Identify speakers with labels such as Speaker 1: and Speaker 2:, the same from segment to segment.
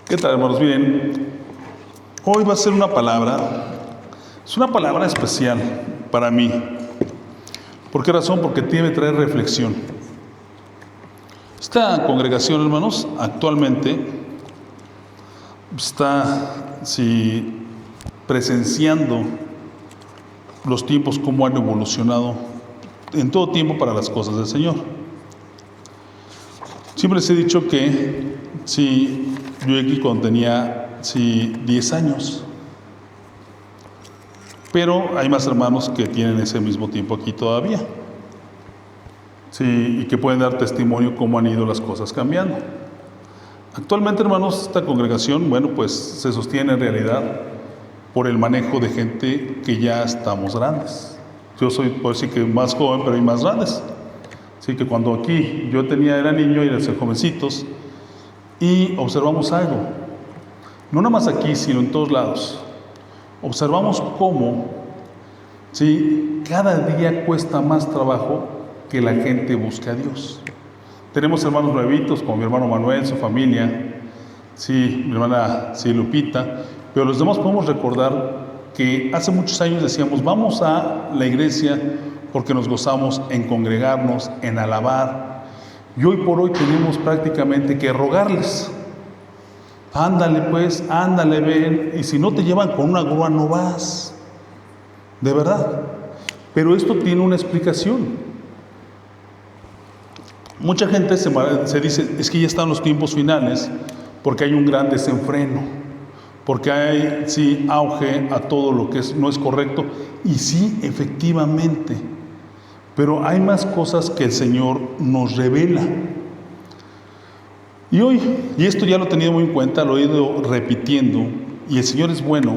Speaker 1: ¿Qué tal, hermanos? Miren, hoy va a ser una palabra, es una palabra especial para mí. ¿Por qué razón? Porque tiene que traer reflexión. Esta congregación, hermanos, actualmente está presenciando los tiempos, cómo han evolucionado en todo tiempo para las cosas del Señor. Siempre les he dicho que yo llegué aquí cuando tenía 10 años, pero hay más hermanos que tienen ese mismo tiempo aquí todavía, y que pueden dar testimonio cómo han ido las cosas cambiando. Actualmente, hermanos, esta congregación, pues se sostiene en realidad por el manejo de gente que ya estamos grandes. Yo soy, por decir que más joven, pero hay más grandes. Así que cuando aquí yo era niño y eran jovencitos, y observamos algo, no nada más aquí, sino en todos lados. Observamos cómo cada día cuesta más trabajo que la gente busque a Dios. Tenemos hermanos nuevitos, como mi hermano Manuel, su familia, mi hermana Lupita, pero los demás podemos recordar que hace muchos años decíamos, vamos a la iglesia porque nos gozamos en congregarnos, en alabar. Y hoy por hoy tenemos prácticamente que rogarles. Ándale pues, ándale, ven. Y si no te llevan con una grúa, no vas. De verdad. Pero esto tiene una explicación. Mucha gente se dice, es que ya están los tiempos finales, porque hay un gran desenfreno, porque hay auge a todo lo que no es correcto. Y sí, efectivamente. Pero hay más cosas que el Señor nos revela. Y hoy, y esto ya lo he tenido muy en cuenta, lo he ido repitiendo, y el Señor es bueno,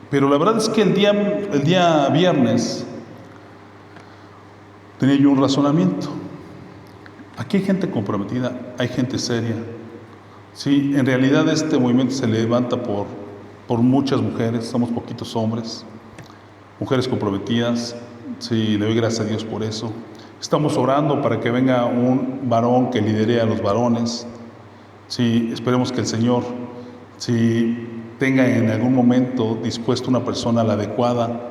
Speaker 1: pero la verdad es que el día viernes tenía yo un razonamiento. Aquí hay gente comprometida, hay gente seria. En realidad este movimiento se levanta por muchas mujeres, somos poquitos hombres, mujeres comprometidas. Le doy gracias a Dios por eso. Estamos orando para que venga un varón que lidere a los varones. Esperemos que el Señor tenga en algún momento dispuesto una persona la adecuada.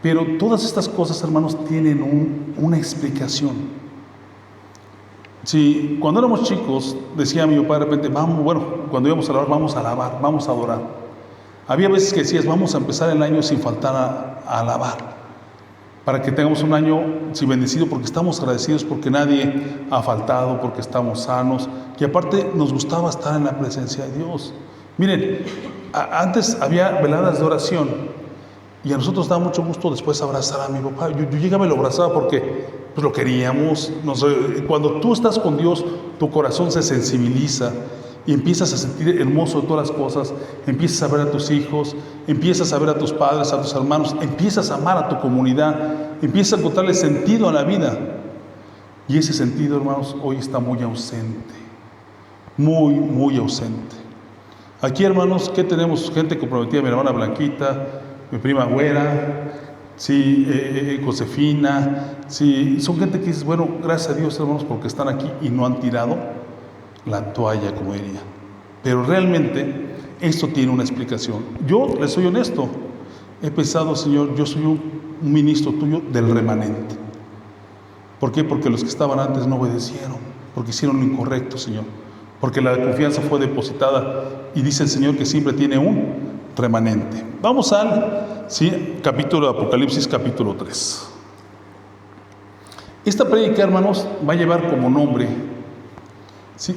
Speaker 1: Pero todas estas cosas, hermanos, tienen una explicación. Cuando éramos chicos, decía mi papá de repente, cuando íbamos a alabar, vamos a adorar. Había veces que decías, vamos a empezar el año sin faltar a alabar, para que tengamos un año bendecido, porque estamos agradecidos, porque nadie ha faltado, porque estamos sanos, y aparte nos gustaba estar en la presencia de Dios. Miren, antes había veladas de oración, y a nosotros daba mucho gusto después abrazar a mi papá. Yo llegaba y lo abrazaba porque lo queríamos. Cuando tú estás con Dios, tu corazón se sensibiliza, y empiezas a sentir hermoso de todas las cosas, empiezas a ver a tus hijos, empiezas a ver a tus padres, a tus hermanos, empiezas a amar a tu comunidad, empiezas a encontrarle sentido a la vida. Y ese sentido, hermanos, hoy está muy ausente, muy, muy ausente. Aquí, hermanos, ¿qué tenemos? Gente comprometida, mi hermana Blanquita, mi prima Güera, Josefina, son gente que dice, gracias a Dios, hermanos, porque están aquí y no han tirado la toalla, como diría. Pero realmente esto tiene una explicación. Yo les soy honesto, he pensado, Señor, yo soy un ministro tuyo del remanente. ¿Por qué? Porque los que estaban antes no obedecieron, porque hicieron lo incorrecto, Señor, porque la confianza fue depositada, y dice el Señor que siempre tiene un remanente. Vamos al capítulo de Apocalipsis, capítulo 3. Esta prédica, hermanos, va a llevar como nombre,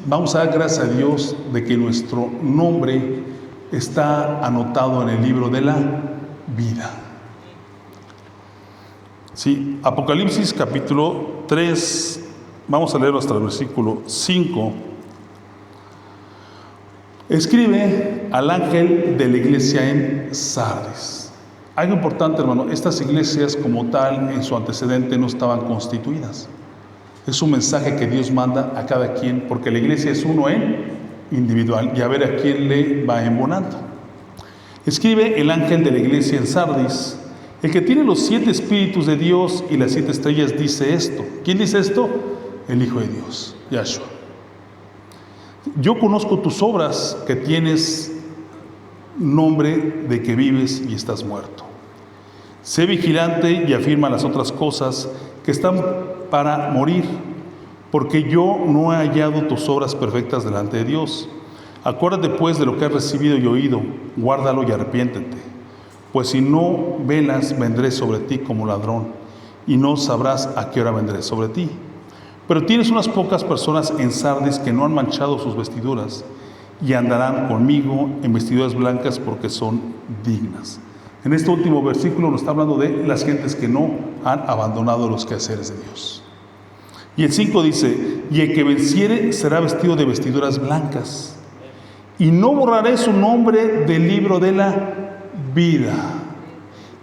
Speaker 1: vamos a dar gracias a Dios de que nuestro nombre está anotado en el libro de la vida. Apocalipsis capítulo 3, vamos a leerlo hasta el versículo 5. Escribe al ángel de la iglesia en Sardis. Algo importante, hermano, estas iglesias como tal en su antecedente no estaban constituidas. Es un mensaje que Dios manda a cada quien, porque la iglesia es uno en individual, y a ver a quién le va embonando. Escribe el ángel de la iglesia en Sardis: el que tiene los 7 espíritus de Dios y las 7 estrellas dice esto. ¿Quién dice esto? El Hijo de Dios, Yahshua. Yo conozco tus obras, que tienes nombre de que vives y estás muerto. Sé vigilante y afirma las otras cosas que están para morir, porque yo no he hallado tus obras perfectas delante de Dios. Acuérdate pues de lo que has recibido y oído, guárdalo y arrepiéntete. Pues si no velas, vendré sobre ti como ladrón, y no sabrás a qué hora vendré sobre ti. Pero tienes unas pocas personas en Sardis que no han manchado sus vestiduras, y andarán conmigo en vestiduras blancas porque son dignas. En este último versículo nos está hablando de las gentes que no han abandonado los quehaceres de Dios. Y el 5 dice, y el que venciere será vestido de vestiduras blancas, y no borraré su nombre del libro de la vida.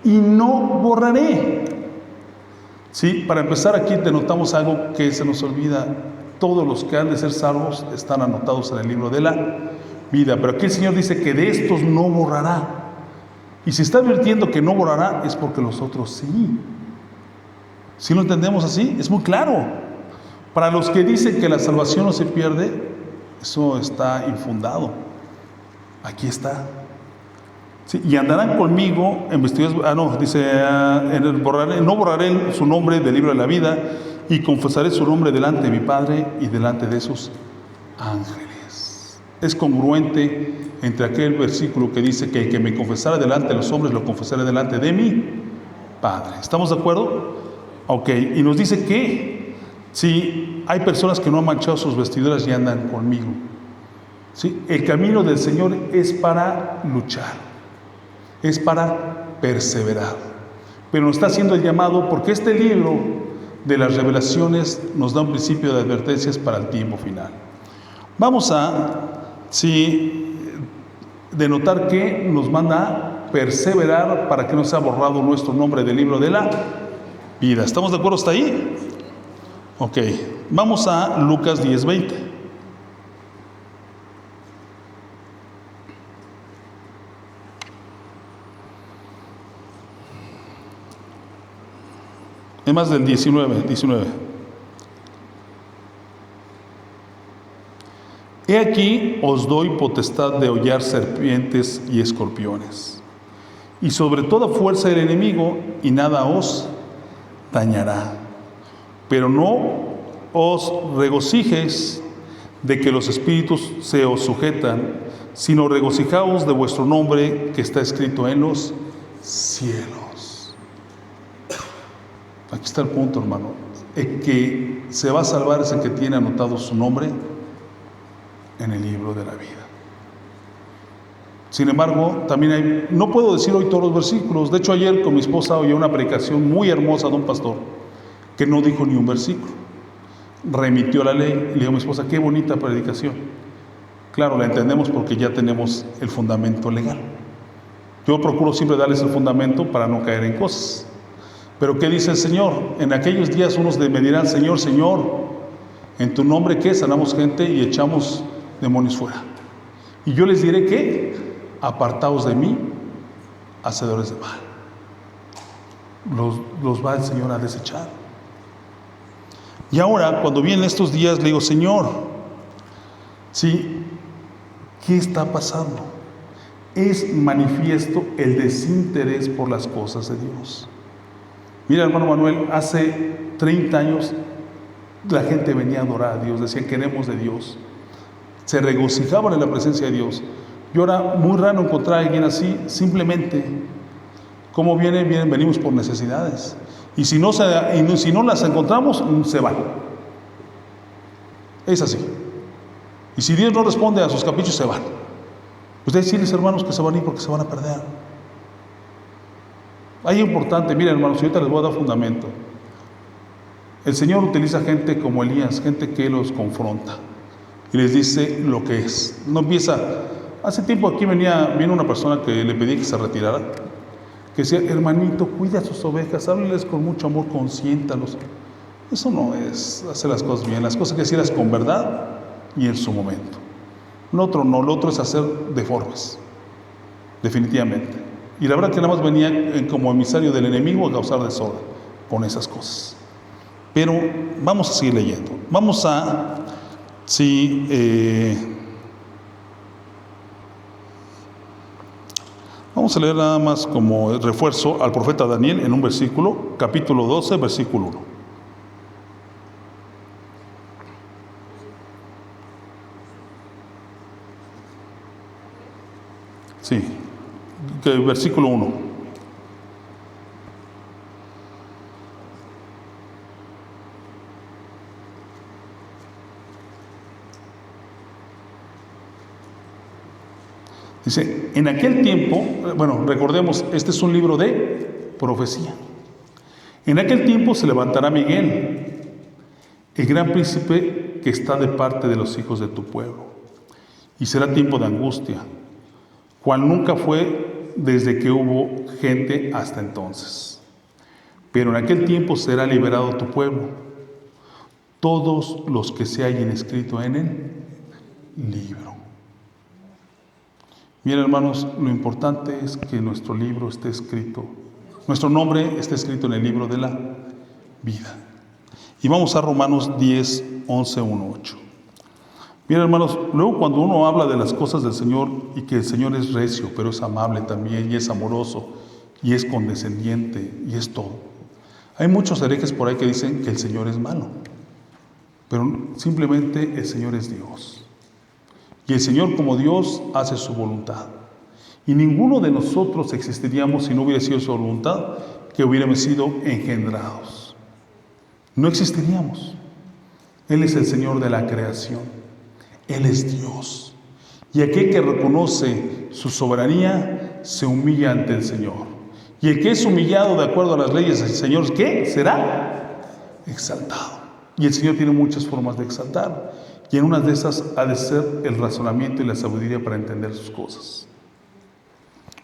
Speaker 1: Y no borraré. Sí, para empezar aquí denotamos algo que se nos olvida. Todos los que han de ser salvos están anotados en el libro de la vida. Pero aquí el Señor dice que de estos no borrará. Y si está advirtiendo que no borrará, es porque los otros sí. ¿Sí lo entendemos así? Es muy claro. Para los que dicen que la salvación no se pierde, eso está infundado. Aquí está. Sí, y andarán conmigo en vestidos. No borraré su nombre del libro de la vida, y confesaré su nombre delante de mi Padre y delante de sus ángeles. Es congruente entre aquel versículo que dice que el que me confesara delante de los hombres, lo confesaré delante de mi Padre. ¿Estamos de acuerdo? Ok, y nos dice que si hay personas que no han manchado sus vestiduras y andan conmigo. ¿Sí? El camino del Señor es para luchar, es para perseverar, pero nos está haciendo el llamado, porque este libro de las revelaciones nos da un principio de advertencias para el tiempo final. Vamos a denotar que nos manda a perseverar para que no sea borrado nuestro nombre del libro de la vida. ¿Estamos de acuerdo hasta ahí? Ok, vamos a Lucas 10:20. Es más del 19. He aquí os doy potestad de hollar serpientes y escorpiones, y sobre toda fuerza del enemigo, y nada os dañará. Pero no os regocijes de que los espíritus se os sujetan, sino regocijaos de vuestro nombre que está escrito en los cielos. Aquí está el punto, hermano. El que se va a salvar es el que tiene anotado su nombre en el libro de la vida. Sin embargo, también hay, no puedo decir hoy todos los versículos. De hecho, ayer con mi esposa oí una predicación muy hermosa de un pastor que no dijo ni un versículo. Remitió la ley y le dijo a mi esposa, qué bonita predicación. Claro, la entendemos porque ya tenemos el fundamento legal. Yo procuro siempre darles el fundamento para no caer en cosas. Pero ¿qué dice el Señor? En aquellos días unos me dirán, Señor, Señor, en tu nombre, ¿qué? Sanamos gente y echamos demonios fuera. Y yo les diré que apartaos de mí, hacedores de mal. Los va el Señor a desechar. Y ahora, cuando vienen estos días, le digo, Señor, ¿sí? ¿Qué está pasando? Es manifiesto el desinterés por las cosas de Dios. Mira, hermano Manuel, hace 30 años la gente venía a adorar a Dios, decían queremos de Dios, se regocijaban en la presencia de Dios. Y ahora muy raro encontrar a alguien así. Simplemente, ¿cómo vienen? Venimos por necesidades, y si no las encontramos, se van. Es así. Y si Dios no responde a sus caprichos, se van. Ustedes decirles, hermanos, que se van a ir porque se van a perder. Ahí es importante, miren, hermanos, ahorita les voy a dar fundamento. El Señor utiliza gente como Elías, gente que los confronta y les dice lo que es. No empieza. Hace tiempo aquí vino una persona que le pedí que se retirara, que decía, hermanito, cuida a sus ovejas, hábleles con mucho amor, consiéntalos. Eso no es hacer las cosas bien. Las cosas hay que decirlas con verdad y en su momento. Lo otro no, lo otro es hacer deformes, definitivamente. Y la verdad que nada más venía como emisario del enemigo a causar desorden con esas cosas. Pero vamos a seguir leyendo. Vamos a, Vamos a leer nada más como refuerzo al profeta Daniel en un versículo, capítulo 12, versículo 1. Sí, versículo 1. Dice, en aquel tiempo, bueno, recordemos, este es un libro de profecía. En aquel tiempo se levantará Miguel, el gran príncipe que está de parte de los hijos de tu pueblo, y será tiempo de angustia, cual nunca fue desde que hubo gente hasta entonces. Pero en aquel tiempo será liberado tu pueblo, todos los que se hayan escrito en el libro. Miren, hermanos, lo importante es que nuestro libro esté escrito, nuestro nombre esté escrito en el libro de la vida. Y vamos a Romanos 10, 11, 1, 8. Miren, hermanos, luego cuando uno habla de las cosas del Señor y que el Señor es recio, pero es amable también, y es amoroso, y es condescendiente, y es todo. Hay muchos herejes por ahí que dicen que el Señor es malo, pero simplemente el Señor es Dios. Y el Señor como Dios hace su voluntad. Y ninguno de nosotros existiríamos si no hubiera sido su voluntad, que hubiéramos sido engendrados. No existiríamos. Él es el Señor de la creación. Él es Dios. Y aquel que reconoce su soberanía se humilla ante el Señor. Y el que es humillado de acuerdo a las leyes del Señor, ¿qué? Será exaltado. Y el Señor tiene muchas formas de exaltar. Y en una de esas ha de ser el razonamiento y la sabiduría para entender sus cosas.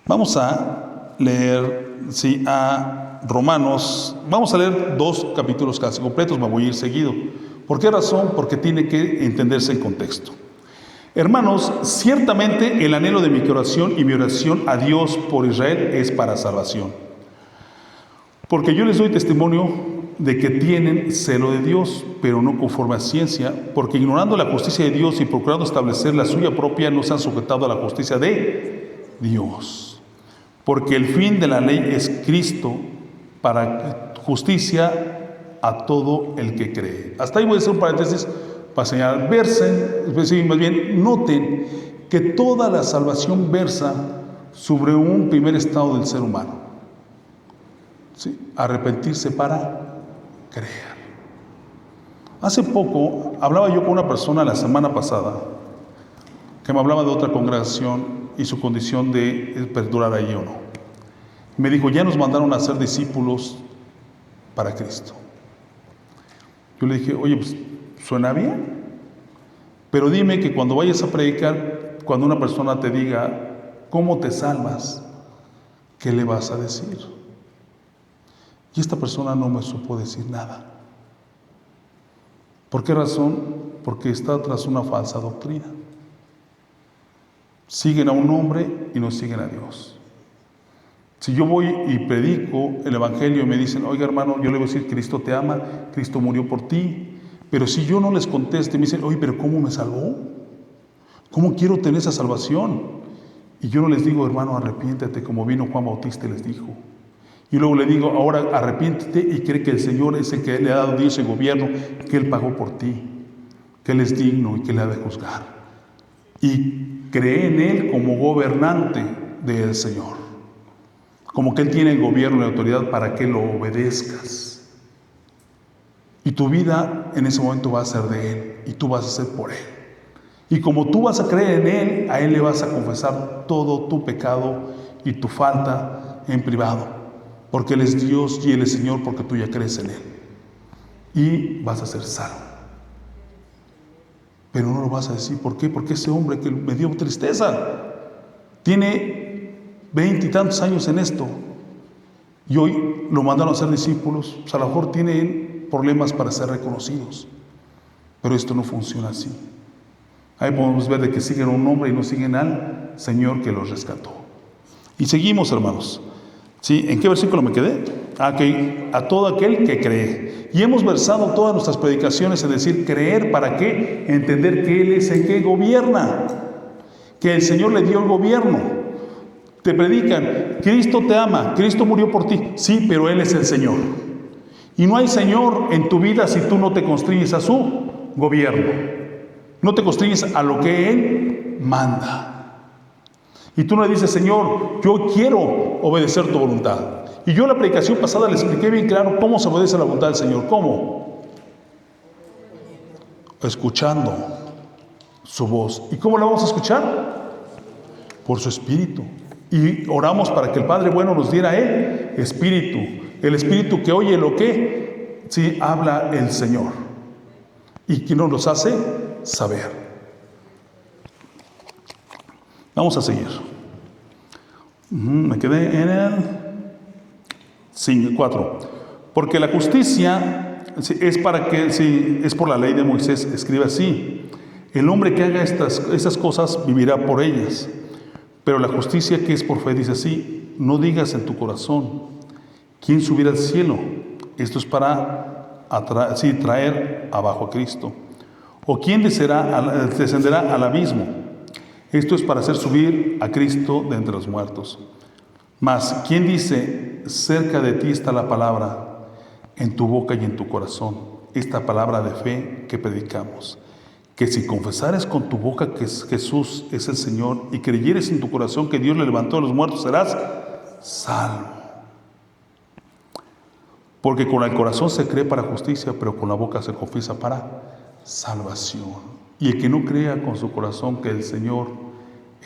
Speaker 1: Vamos a leer, a Romanos. Vamos a leer 2 capítulos casi completos, me voy a ir seguido. ¿Por qué razón? Porque tiene que entenderse el contexto. Hermanos, ciertamente el anhelo de mi oración y mi oración a Dios por Israel es para salvación. Porque yo les doy testimonio de que tienen celo de Dios, pero no conforme a ciencia, porque ignorando la justicia de Dios y procurando establecer la suya propia, no se han sujetado a la justicia de Dios. Porque el fin de la ley es Cristo para justicia a todo el que cree. Hasta ahí voy a hacer un paréntesis para señalar, más bien, noten que toda la salvación versa sobre un primer estado del ser humano. ¿Sí? Arrepentirse para creer. Hace poco hablaba yo con una persona la semana pasada que me hablaba de otra congregación y su condición de perdurar ahí o no. Me dijo, ya nos mandaron a ser discípulos para Cristo. Yo le dije, oye, pues suena bien, pero dime que cuando vayas a predicar, cuando una persona te diga, ¿cómo te salvas? ¿Qué le vas a decir? Y esta persona no me supo decir nada. ¿Por qué razón? Porque está tras una falsa doctrina. Siguen a un hombre y no siguen a Dios. Si yo voy y predico el Evangelio y me dicen, oiga hermano, yo le voy a decir, Cristo te ama, Cristo murió por ti. Pero si yo no les contesto y me dicen, oye, pero ¿cómo me salvó? ¿Cómo quiero tener esa salvación? Y yo no les digo, hermano, arrepiéntete, como vino Juan Bautista y les dijo. Y luego le digo, ahora arrepiéntete y cree que el Señor es el que le ha dado Dios el gobierno, que Él pagó por ti, que Él es digno y que le ha de juzgar. Y cree en Él como gobernante del Señor. Como que Él tiene el gobierno y la autoridad para que lo obedezcas. Y tu vida en ese momento va a ser de Él y tú vas a ser por Él. Y como tú vas a creer en Él, a Él le vas a confesar todo tu pecado y tu falta en privado. Porque Él es Dios y Él es Señor, porque tú ya crees en Él. Y vas a ser salvo. Pero no lo vas a decir. ¿Por qué? Porque ese hombre que me dio tristeza tiene 20 y tantos años en esto. Y hoy lo mandaron a ser discípulos. Pues a lo mejor tienen problemas para ser reconocidos. Pero esto no funciona así. Ahí podemos ver de que siguen a un hombre y no siguen al Señor que los rescató. Y seguimos, hermanos. ¿Sí? ¿En qué versículo me quedé? A todo aquel que cree. Y hemos versado todas nuestras predicaciones en decir creer, ¿para qué? Entender que Él es el que gobierna, que el Señor le dio el gobierno. Te predican, Cristo te ama, Cristo murió por ti. Sí, pero Él es el Señor. Y no hay Señor en tu vida si tú no te constriyes a su gobierno. No te constriyes a lo que Él manda. Y tú no le dices, Señor, yo quiero obedecer tu voluntad. Y yo en la predicación pasada le expliqué bien claro cómo se obedece a la voluntad del Señor. ¿Cómo? Escuchando su voz. ¿Y cómo la vamos a escuchar? Por su Espíritu. Y oramos para que el Padre bueno nos diera el Espíritu. El Espíritu que oye lo que sí habla el Señor. Y que nos los hace saber. Vamos a seguir. Me quedé en el 4. Porque la justicia es para que, es por la ley de Moisés, escribe así: el hombre que haga estas cosas vivirá por ellas. Pero la justicia que es por fe dice así: no digas en tu corazón, ¿quién subirá al cielo? Esto es para traer abajo a Cristo. ¿O quién descenderá al abismo? Esto es para hacer subir a Cristo de entre los muertos. Mas, ¿quién dice, cerca de ti está la palabra, en tu boca y en tu corazón? Esta palabra de fe que predicamos. Que si confesares con tu boca que Jesús es el Señor y creyeres en tu corazón que Dios le levantó de los muertos, serás salvo. Porque con el corazón se cree para justicia, pero con la boca se confiesa para salvación. Y el que no crea con su corazón que el Señor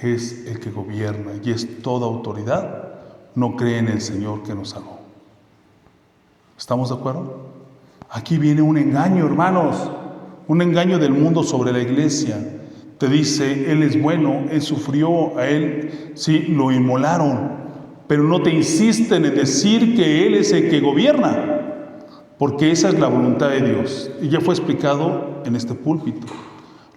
Speaker 1: es el que gobierna y es toda autoridad, no cree en el Señor que nos salvó. ¿Estamos de acuerdo? Aquí viene un engaño, hermanos. Un engaño del mundo sobre la iglesia. Te dice, Él es bueno, Él sufrió, a Él sí lo inmolaron, pero no te insisten en decir que Él es el que gobierna, porque esa es la voluntad de Dios. Y ya fue explicado en este púlpito.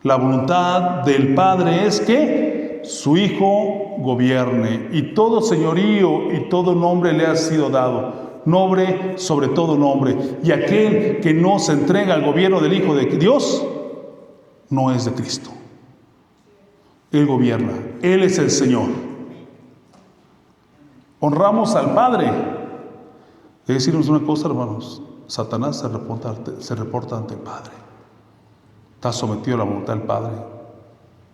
Speaker 1: La voluntad del Padre es que su Hijo gobierne, y todo señorío y todo nombre le ha sido dado. Nombre sobre todo nombre, y aquel que no se entrega al gobierno del Hijo de Dios no es de Cristo. Él gobierna, Él es el Señor. Honramos al Padre. Es decirnos una cosa, hermanos: Satanás se reporta ante el Padre. Está sometido a la voluntad del Padre,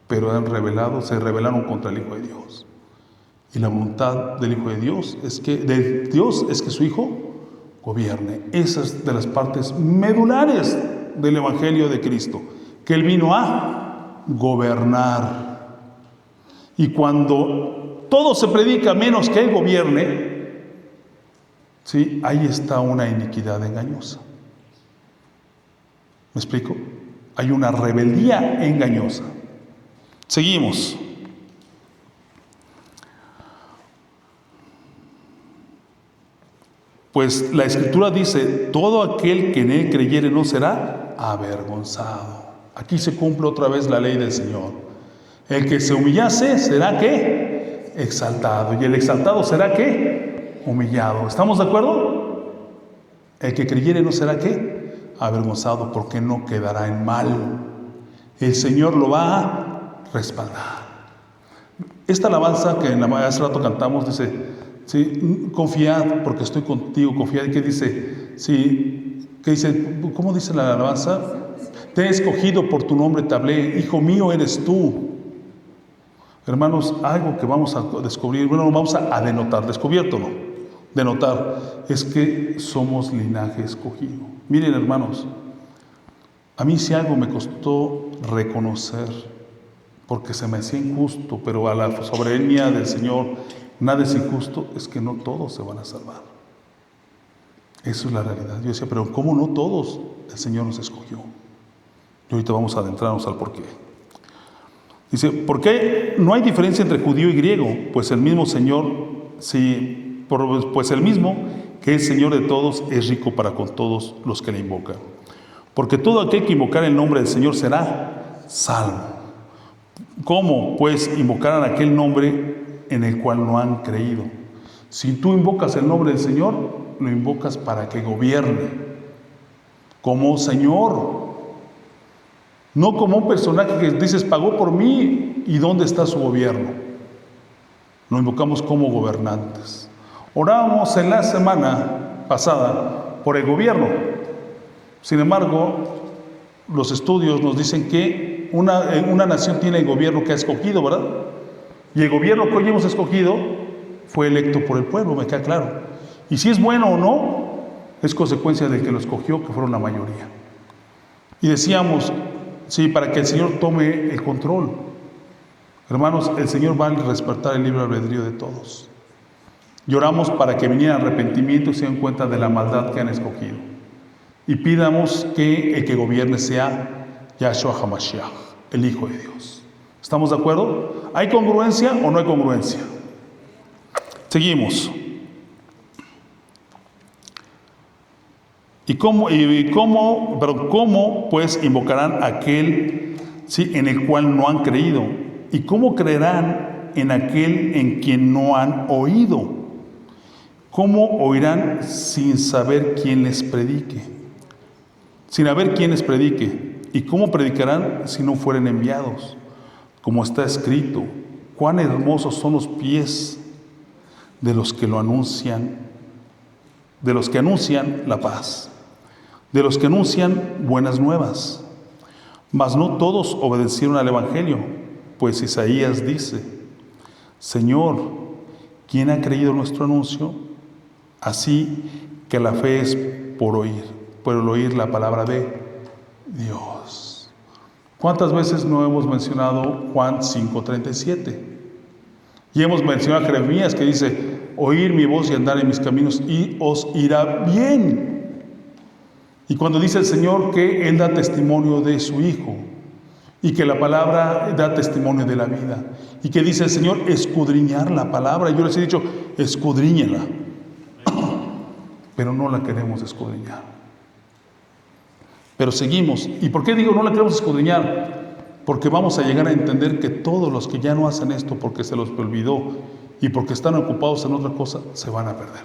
Speaker 1: pero se rebelaron contra el Hijo de Dios. Y la voluntad del Hijo de Dios es que su Hijo gobierne. Esa es de las partes medulares del Evangelio de Cristo, que Él vino a gobernar. Y cuando todo se predica menos que Él gobierne, ¿sí? Ahí está una iniquidad engañosa. ¿Me explico? Hay una rebeldía engañosa. Seguimos. Pues la Escritura dice, todo aquel que en Él creyere no será avergonzado. Aquí se cumple otra vez la ley del Señor. El que se humillase será ¿qué? Exaltado. Y el exaltado será ¿qué? Humillado. ¿Estamos de acuerdo? El que creyere no será ¿qué? Avergonzado, porque no quedará en mal. El Señor lo va a respaldar. Esta alabanza que hace rato cantamos dice, sí, confiad porque estoy contigo, confiad. ¿Y qué dice? Sí, ¿qué dice? ¿Cómo dice la alabanza? Te he escogido, por tu nombre te hablé, hijo mío eres tú. Hermanos, algo que vamos a descubrir, bueno, vamos a denotar, descubierto no, denotar, es que somos linaje escogido. Miren, hermanos, a mí si algo me costó reconocer, porque se me hacía injusto, pero a la soberanía del Señor nada es injusto, es que no todos se van a salvar. Eso es la realidad. Yo decía, pero ¿cómo no todos? El Señor nos escogió. Y ahorita vamos a adentrarnos al porqué. Dice, ¿por qué no hay diferencia entre judío y griego? Pues el mismo Señor, pues el mismo que es Señor de todos, es rico para con todos los que le invocan. Porque todo aquel que invocar el nombre del Señor será salvo. ¿Cómo? Pues invocarán aquel nombre en el cual no han creído. Si tú invocas el nombre del Señor, lo invocas para que gobierne como Señor, no como un personaje que dices pagó por mí y ¿dónde está su gobierno? lo invocamos como gobernantes. Orábamos en la semana pasada por el gobierno. Sin embargo, los estudios nos dicen que una nación tiene el gobierno que ha escogido, ¿verdad? Y el gobierno que hoy hemos escogido fue electo por el pueblo, me queda claro. Y si es bueno o no, es consecuencia del que lo escogió, que fueron la mayoría. Y decíamos, sí, para que el Señor tome el control. Hermanos, el Señor va a respetar el libre albedrío de todos. Lloramos para que viniera arrepentimiento y se den cuenta de la maldad que han escogido. Y pidamos que el que gobierne sea Yahshua HaMashiach, el Hijo de Dios. ¿Estamos de acuerdo? ¿Hay congruencia o no hay congruencia? Seguimos. ¿Cómo pues invocarán a aquel, sí, en el cual no han creído? ¿Y cómo creerán en aquel en quien no han oído? ¿Cómo oirán sin saber quién les predique? Sin haber quién les predique. ¿Y cómo predicarán si no fueren enviados? Como está escrito, cuán hermosos son los pies de los que lo anuncian, de los que anuncian la paz, de los que anuncian buenas nuevas. Mas no todos obedecieron al Evangelio, pues Isaías dice, Señor, ¿quién ha creído nuestro anuncio? Así que la fe es por el oír la palabra de Dios. ¿Cuántas veces no hemos mencionado Juan 5:37? Y hemos mencionado a Jeremías que dice, oír mi voz y andar en mis caminos y os irá bien. Y cuando dice el Señor que Él da testimonio de su Hijo y que la palabra da testimonio de la vida y que dice el Señor escudriñar la palabra, yo les he dicho escudriñela, pero no la queremos escudriñar. Pero seguimos. ¿Y por qué digo no la queremos escudriñar? Porque vamos a llegar a entender que todos los que ya no hacen esto porque se los olvidó y porque están ocupados en otra cosa, se van a perder.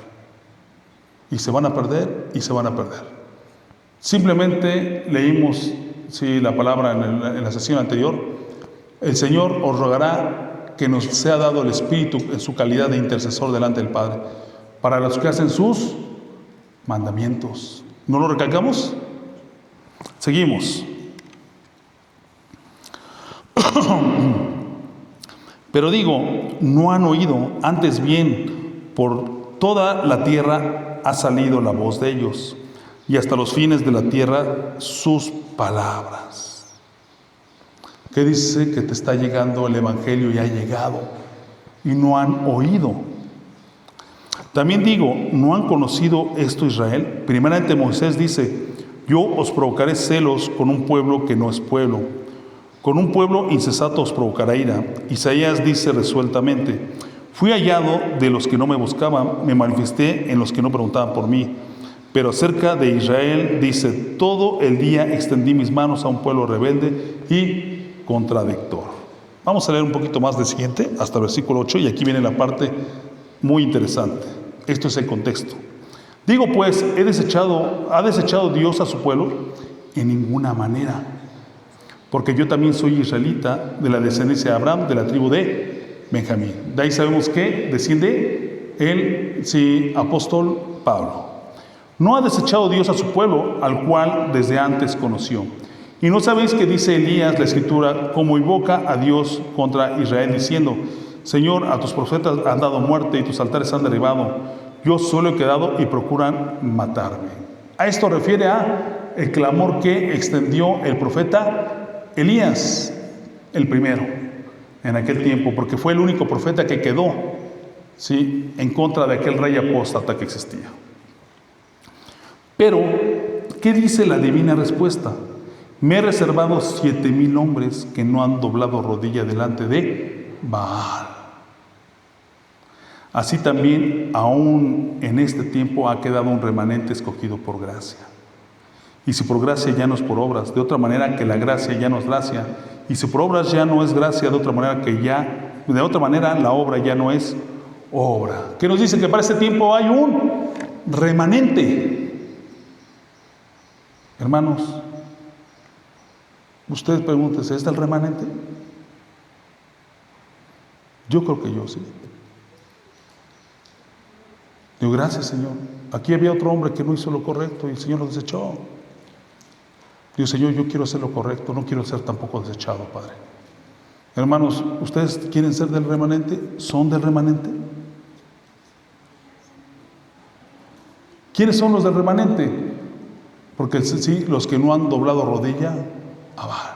Speaker 1: Y se van a perder y se van a perder. Simplemente leímos, sí, la palabra en la sesión anterior. El Señor os rogará que nos sea dado el Espíritu en su calidad de intercesor delante del Padre, para los que hacen sus mandamientos. ¿No lo recalcamos? Seguimos. Pero digo, no han oído, antes bien, por toda la tierra ha salido la voz de ellos, y hasta los fines de la tierra sus palabras. ¿Qué dice? Que te está llegando el Evangelio y ha llegado, y no han oído. También digo, ¿no han conocido esto Israel? Primeramente Moisés dice, yo os provocaré celos con un pueblo que no es pueblo. Con un pueblo insensato os provocará ira. Isaías dice resueltamente, fui hallado de los que no me buscaban, me manifesté en los que no preguntaban por mí. Pero acerca de Israel dice, todo el día extendí mis manos a un pueblo rebelde y contradictor. Vamos a leer un poquito más del siguiente, hasta el versículo 8, y aquí viene la parte muy interesante. Esto es el contexto. Digo pues, ¿ha desechado Dios a su pueblo? En ninguna manera. Porque yo también soy israelita, de la descendencia de Abraham, de la tribu de Benjamín. De ahí sabemos que desciende el apóstol Pablo. No ha desechado Dios a su pueblo, al cual desde antes conoció. Y no sabéis que dice Elías, la Escritura, como invoca a Dios contra Israel, diciendo, Señor, a tus profetas han dado muerte y tus altares han derribado. Yo solo he quedado y procuran matarme. A esto refiere a el clamor que extendió el profeta Elías, el primero, en aquel tiempo, porque fue el único profeta que quedó, ¿sí?, en contra de aquel rey apóstata que existía. Pero, ¿qué dice la divina respuesta? Me he reservado 7,000 hombres que no han doblado rodilla delante de Baal. Así también, aún en este tiempo, ha quedado un remanente escogido por gracia. Y si por gracia ya no es por obras, de otra manera que la gracia ya no es gracia. Y si por obras ya no es gracia, de otra manera la obra ya no es obra. ¿Qué nos dice? Que para este tiempo hay un remanente. Hermanos, ustedes pregúntense, ¿es el remanente? Yo creo que yo sí. Digo, gracias, Señor. Aquí había otro hombre que no hizo lo correcto y el Señor lo desechó. Digo, Señor, yo quiero hacer lo correcto, no quiero ser tampoco desechado, Padre. Hermanos, ¿ustedes quieren ser del remanente? ¿Son del remanente? ¿Quiénes son los del remanente? Porque sí, los que no han doblado rodilla a Baal.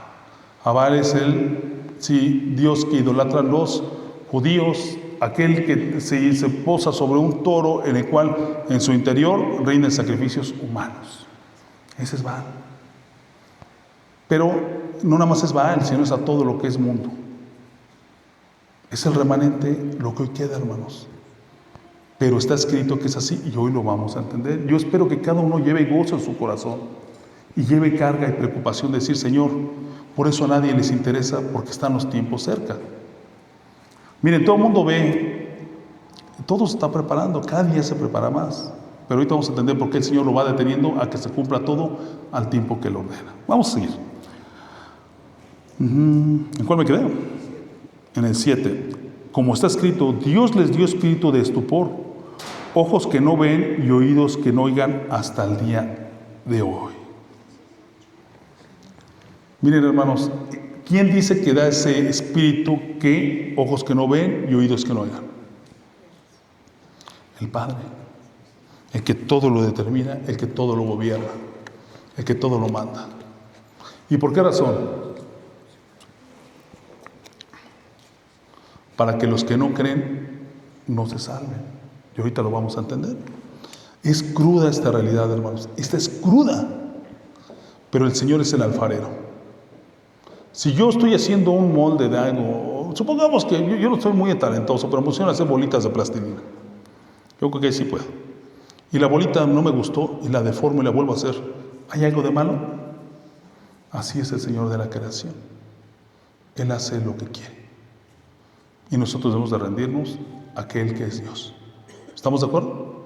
Speaker 1: A Baal es el Dios que idolatran los judíos, aquel que se posa sobre un toro en el cual en su interior reinan sacrificios humanos. Ese es Baal. Pero no nada más es Baal, sino es a todo lo que es mundo. Es el remanente lo que hoy queda, hermanos. Pero está escrito que es así y hoy lo vamos a entender. Yo espero que cada uno lleve gozo en su corazón y lleve carga y preocupación de decir, Señor, por eso a nadie les interesa porque están los tiempos cerca. Miren, todo el mundo ve, todo se está preparando, cada día se prepara más. Pero ahorita vamos a entender por qué el Señor lo va deteniendo a que se cumpla todo al tiempo que Él ordena. Vamos a seguir. ¿En cuál me quedé? En el 7. Como está escrito, Dios les dio espíritu de estupor, ojos que no ven y oídos que no oigan hasta el día de hoy. Miren, hermanos, ¿quién dice que da ese espíritu que ojos que no ven y oídos que no oigan? El Padre, el que todo lo determina, el que todo lo gobierna, el que todo lo manda. ¿Y por qué razón? Para que los que no creen no se salven. Y ahorita lo vamos a entender. Es cruda esta realidad, hermanos. Esta es cruda. Pero el Señor es el alfarero. Si yo estoy haciendo un molde de algo, supongamos que yo no soy muy talentoso, pero me pusieron a hacer bolitas de plastilina. Yo creo que sí puedo. Y la bolita no me gustó y la deformo y la vuelvo a hacer. ¿Hay algo de malo? Así es el Señor de la creación. Él hace lo que quiere. Y nosotros debemos de rendirnos a aquel que es Dios. ¿Estamos de acuerdo?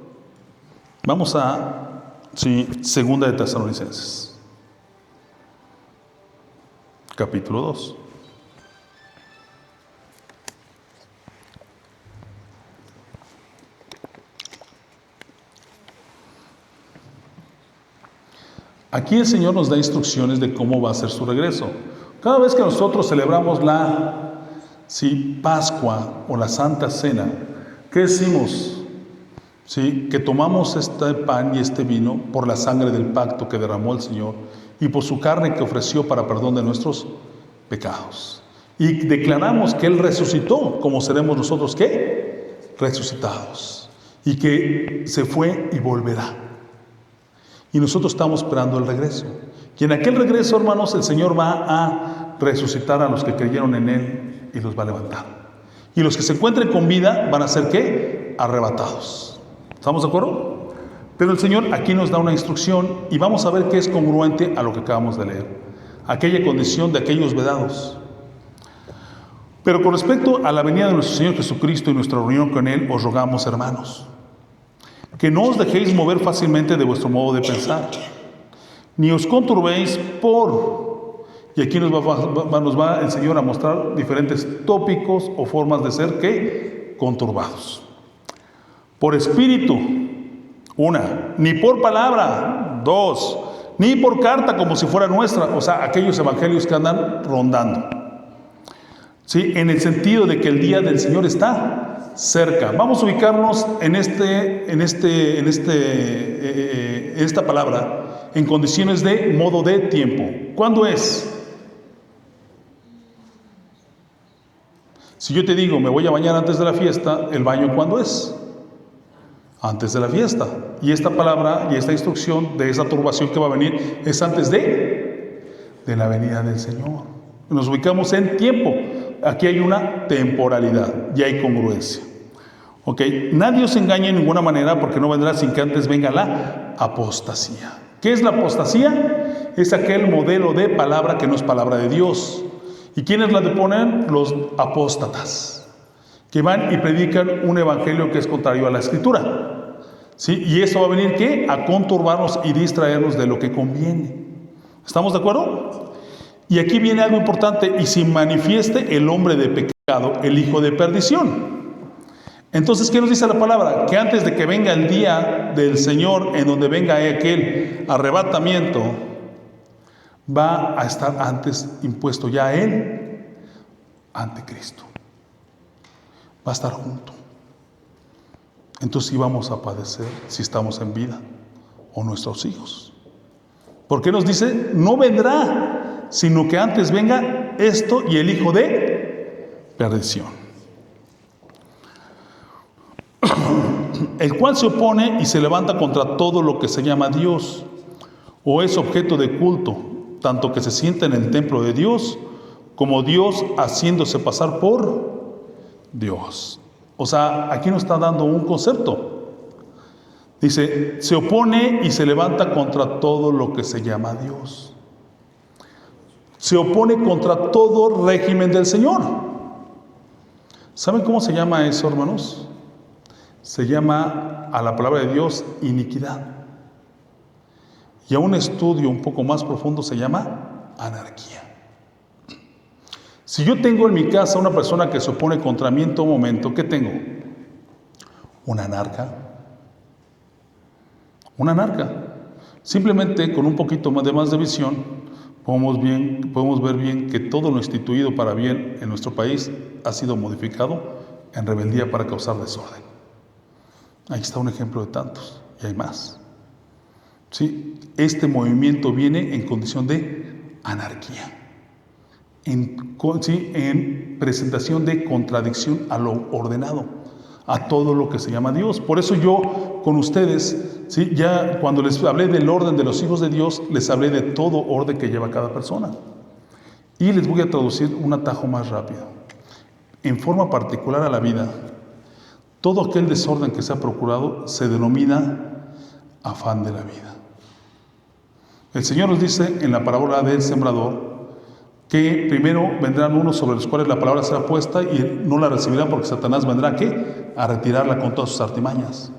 Speaker 1: Vamos a Segunda de Tesalonicenses, capítulo 2. Aquí el Señor nos da instrucciones de cómo va a ser su regreso. Cada vez que nosotros celebramos la Pascua o la Santa Cena, ¿qué decimos? Que tomamos este pan y este vino por la sangre del pacto que derramó el Señor y por su carne que ofreció para perdón de nuestros pecados. Y declaramos que Él resucitó, como seremos nosotros, ¿qué? Resucitados. Y que se fue y volverá. Y nosotros estamos esperando el regreso. Y en aquel regreso, hermanos, el Señor va a resucitar a los que creyeron en Él y los va a levantar. Y los que se encuentren con vida van a ser ¿qué? Arrebatados. ¿Estamos de acuerdo? Pero el Señor aquí nos da una instrucción y vamos a ver qué es congruente a lo que acabamos de leer. Aquella condición de aquellos vedados. Pero con respecto a la venida de nuestro Señor Jesucristo y nuestra reunión con Él, os rogamos, hermanos, que no os dejéis mover fácilmente de vuestro modo de pensar, ni os conturbéis y aquí nos va el Señor a mostrar diferentes tópicos o formas de ser ¿qué? Conturbados. Por espíritu, 1, ni por palabra, 2, ni por carta como si fuera nuestra, o sea, aquellos evangelios que andan rondando. En el sentido de que el día del Señor está cerca. Vamos a ubicarnos en esta palabra en condiciones de modo de tiempo. ¿Cuándo es? Si yo te digo, me voy a bañar antes de la fiesta, ¿el baño cuándo es? Antes de la fiesta. Y esta palabra y esta instrucción de esa turbación que va a venir es antes de la venida del Señor. Nos ubicamos en tiempo. Aquí hay una temporalidad y hay congruencia. Nadie os engañe de ninguna manera porque no vendrá sin que antes venga la apostasía. ¿Qué es la apostasía? Es aquel modelo de palabra que no es palabra de Dios. ¿Y quiénes la deponen? Los apóstatas, que van y predican un evangelio que es contrario a la Escritura. Y eso va a venir ¿qué? A conturbarnos y distraernos de lo que conviene. ¿Estamos de acuerdo? Y aquí viene algo importante: y si manifieste el hombre de pecado, el hijo de perdición. Entonces, ¿qué nos dice la palabra? Que antes de que venga el día del Señor, en donde venga aquel arrebatamiento, va a estar antes impuesto ya Él ante Cristo. Va a estar junto. Entonces sí vamos a padecer si estamos en vida, o nuestros hijos. ¿Por qué nos dice? No vendrá, sino que antes venga esto y el hijo de perdición. El cual se opone y se levanta contra todo lo que se llama Dios, o es objeto de culto, tanto que se sienta en el templo de Dios, como Dios haciéndose pasar por Dios. O sea, aquí nos está dando un concepto. Dice, se opone y se levanta contra todo lo que se llama Dios. Se opone contra todo régimen del Señor. ¿Saben cómo se llama eso, hermanos? Se llama a la palabra de Dios iniquidad. Y a un estudio un poco más profundo se llama anarquía. Si yo tengo en mi casa una persona que se opone contra mí en todo momento, ¿qué tengo? Una anarca. Una anarca. Simplemente con un poquito más de visión podemos ver bien que todo lo instituido para bien en nuestro país ha sido modificado en rebeldía para causar desorden. Ahí está un ejemplo de tantos, y hay más. ¿Sí? Este movimiento viene en condición de anarquía, en presentación de contradicción a lo ordenado, a todo lo que se llama Dios. Por eso yo con ustedes, ¿sí? Ya cuando les hablé del orden de los hijos de Dios, les hablé de todo orden que lleva cada persona. Y les voy a traducir un atajo más rápido. En forma particular a la vida, todo aquel desorden que se ha procurado se denomina afán de la vida. El Señor nos dice en la parábola del sembrador que primero vendrán unos sobre los cuales la palabra será puesta y no la recibirán porque Satanás vendrá ¿qué? A retirarla con todas sus artimañas.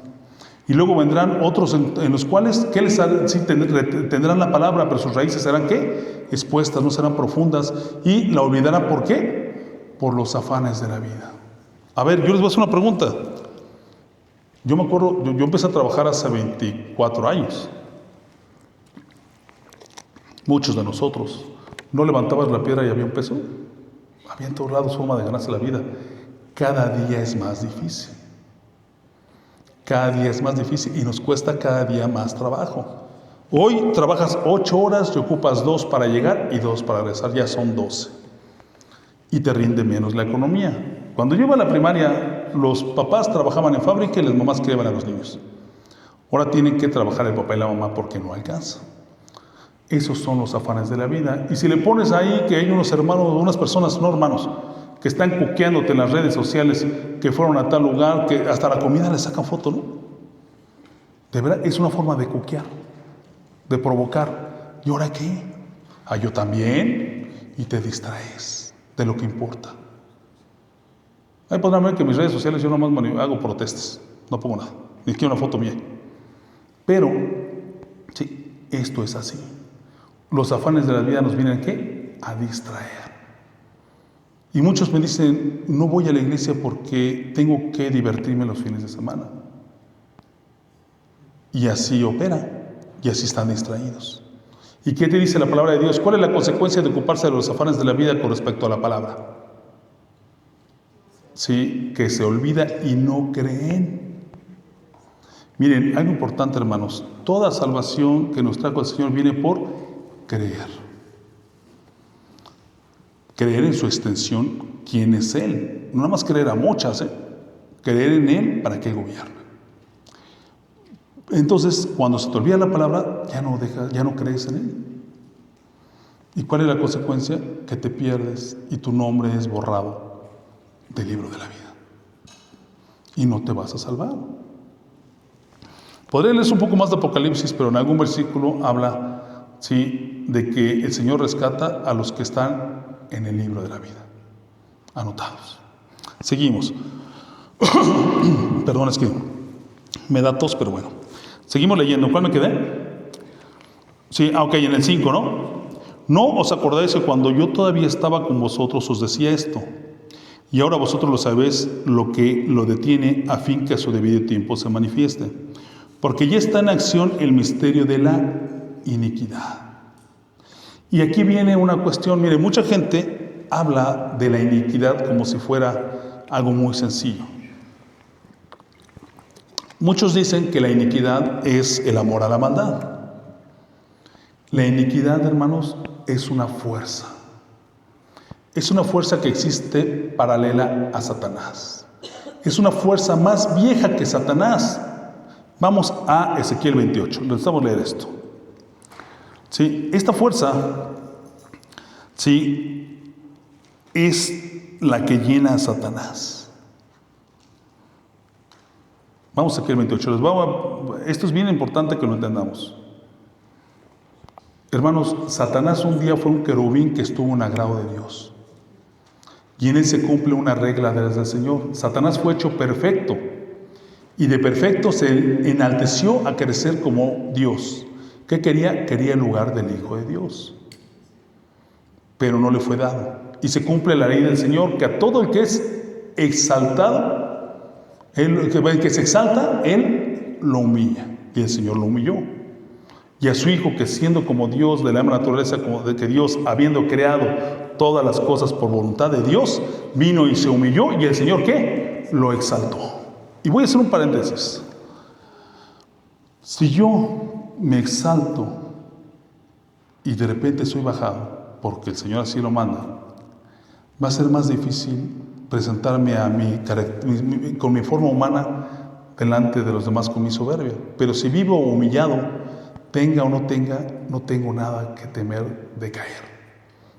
Speaker 1: Y luego vendrán otros en los cuales ¿qué les harán? Sí, tendrán la palabra, pero sus raíces serán ¿qué? Expuestas, no serán profundas y la olvidarán. ¿Por qué? Por los afanes de la vida. A ver, yo les voy a hacer una pregunta. Yo me acuerdo, yo empecé a trabajar hace 24 años. Muchos de nosotros, ¿no levantabas la piedra y había un peso? Había en todos lados forma de ganarse la vida. Cada día es más difícil. Cada día es más difícil y nos cuesta cada día más trabajo. Hoy trabajas 8 horas, te ocupas 2 para llegar y 2 para regresar, ya son 12. Y te rinde menos la economía. Cuando yo iba a la primaria, los papás trabajaban en fábrica y las mamás criaban a los niños. Ahora tienen que trabajar el papá y la mamá porque no alcanza. Esos son los afanes de la vida. Y si le pones ahí que hay unos hermanos, unas personas, no hermanos, que están cuqueándote en las redes sociales, que fueron a tal lugar, que hasta la comida le sacan foto, ¿no? De verdad, es una forma de cuquear, de provocar. ¿Y ahora qué? Ah, yo también. Y te distraes de lo que importa. Ahí podrán ver que en mis redes sociales yo nomás hago protestas, no pongo nada, ni siquiera una foto mía. Pero, sí, esto es así. Los afanes de la vida nos vienen ¿qué? A distraer. Y muchos me dicen, no voy a la iglesia porque tengo que divertirme los fines de semana. Y así opera, y así están distraídos. ¿Y qué te dice la palabra de Dios? ¿Cuál es la consecuencia de ocuparse de los afanes de la vida con respecto a la palabra? Sí, que se olvida y no creen. Miren, algo importante, hermanos, toda salvación que nos trajo el Señor viene por creer. Creer en su extensión, quién es Él. No nada más creer a muchas, creer en Él para que gobierne. Entonces, cuando se te olvida la palabra, ya no crees en Él. ¿Y cuál es la consecuencia? Que te pierdes y tu nombre es borrado del libro de la vida. Y no te vas a salvar. Podré leer un poco más de Apocalipsis, pero en algún versículo habla, sí, de que el Señor rescata a los que están en el libro de la vida, anotados. Seguimos. Perdón, es que me da tos, pero bueno. Seguimos leyendo. ¿Cuál me quedé? Sí, ok, en el 5, ¿no? No os acordáis que cuando yo todavía estaba con vosotros os decía esto, Y ahora vosotros lo sabéis, lo que lo detiene a fin que a su debido tiempo se manifieste. Porque ya está en acción el misterio de la iniquidad. Y aquí viene una cuestión, mire, mucha gente habla de la iniquidad como si fuera algo muy sencillo. Muchos dicen que la iniquidad es el amor a la maldad. La iniquidad, hermanos, es una fuerza. Es una fuerza que existe paralela a Satanás. Es una fuerza más vieja que Satanás. Vamos a Ezequiel 28. Necesitamos leer esto. ¿Sí? Esta fuerza, ¿sí?, es la que llena a Satanás. Vamos a Ezequiel 28. Esto es bien importante que lo entendamos. Hermanos, Satanás un día fue un querubín que estuvo en agrado de Dios. Y en él se cumple una regla del Señor. Satanás fue hecho perfecto. Y de perfecto se enalteció a crecer como Dios. ¿Qué quería? Quería el lugar del Hijo de Dios. Pero no le fue dado. Y se cumple la ley del Señor, que a todo el que es exaltado, el que se exalta, Él lo humilla. Y el Señor lo humilló. Y a su Hijo, que siendo como Dios, de la misma naturaleza como de que Dios, habiendo creado todas las cosas por voluntad de Dios, vino y se humilló, y el Señor, ¿qué? Lo exaltó. Y voy a hacer un paréntesis. Si yo me exalto y de repente soy bajado, porque el Señor así lo manda, va a ser más difícil presentarme con mi forma humana delante de los demás con mi soberbia. Pero si vivo humillado, tenga o no tenga, no tengo nada que temer de caer.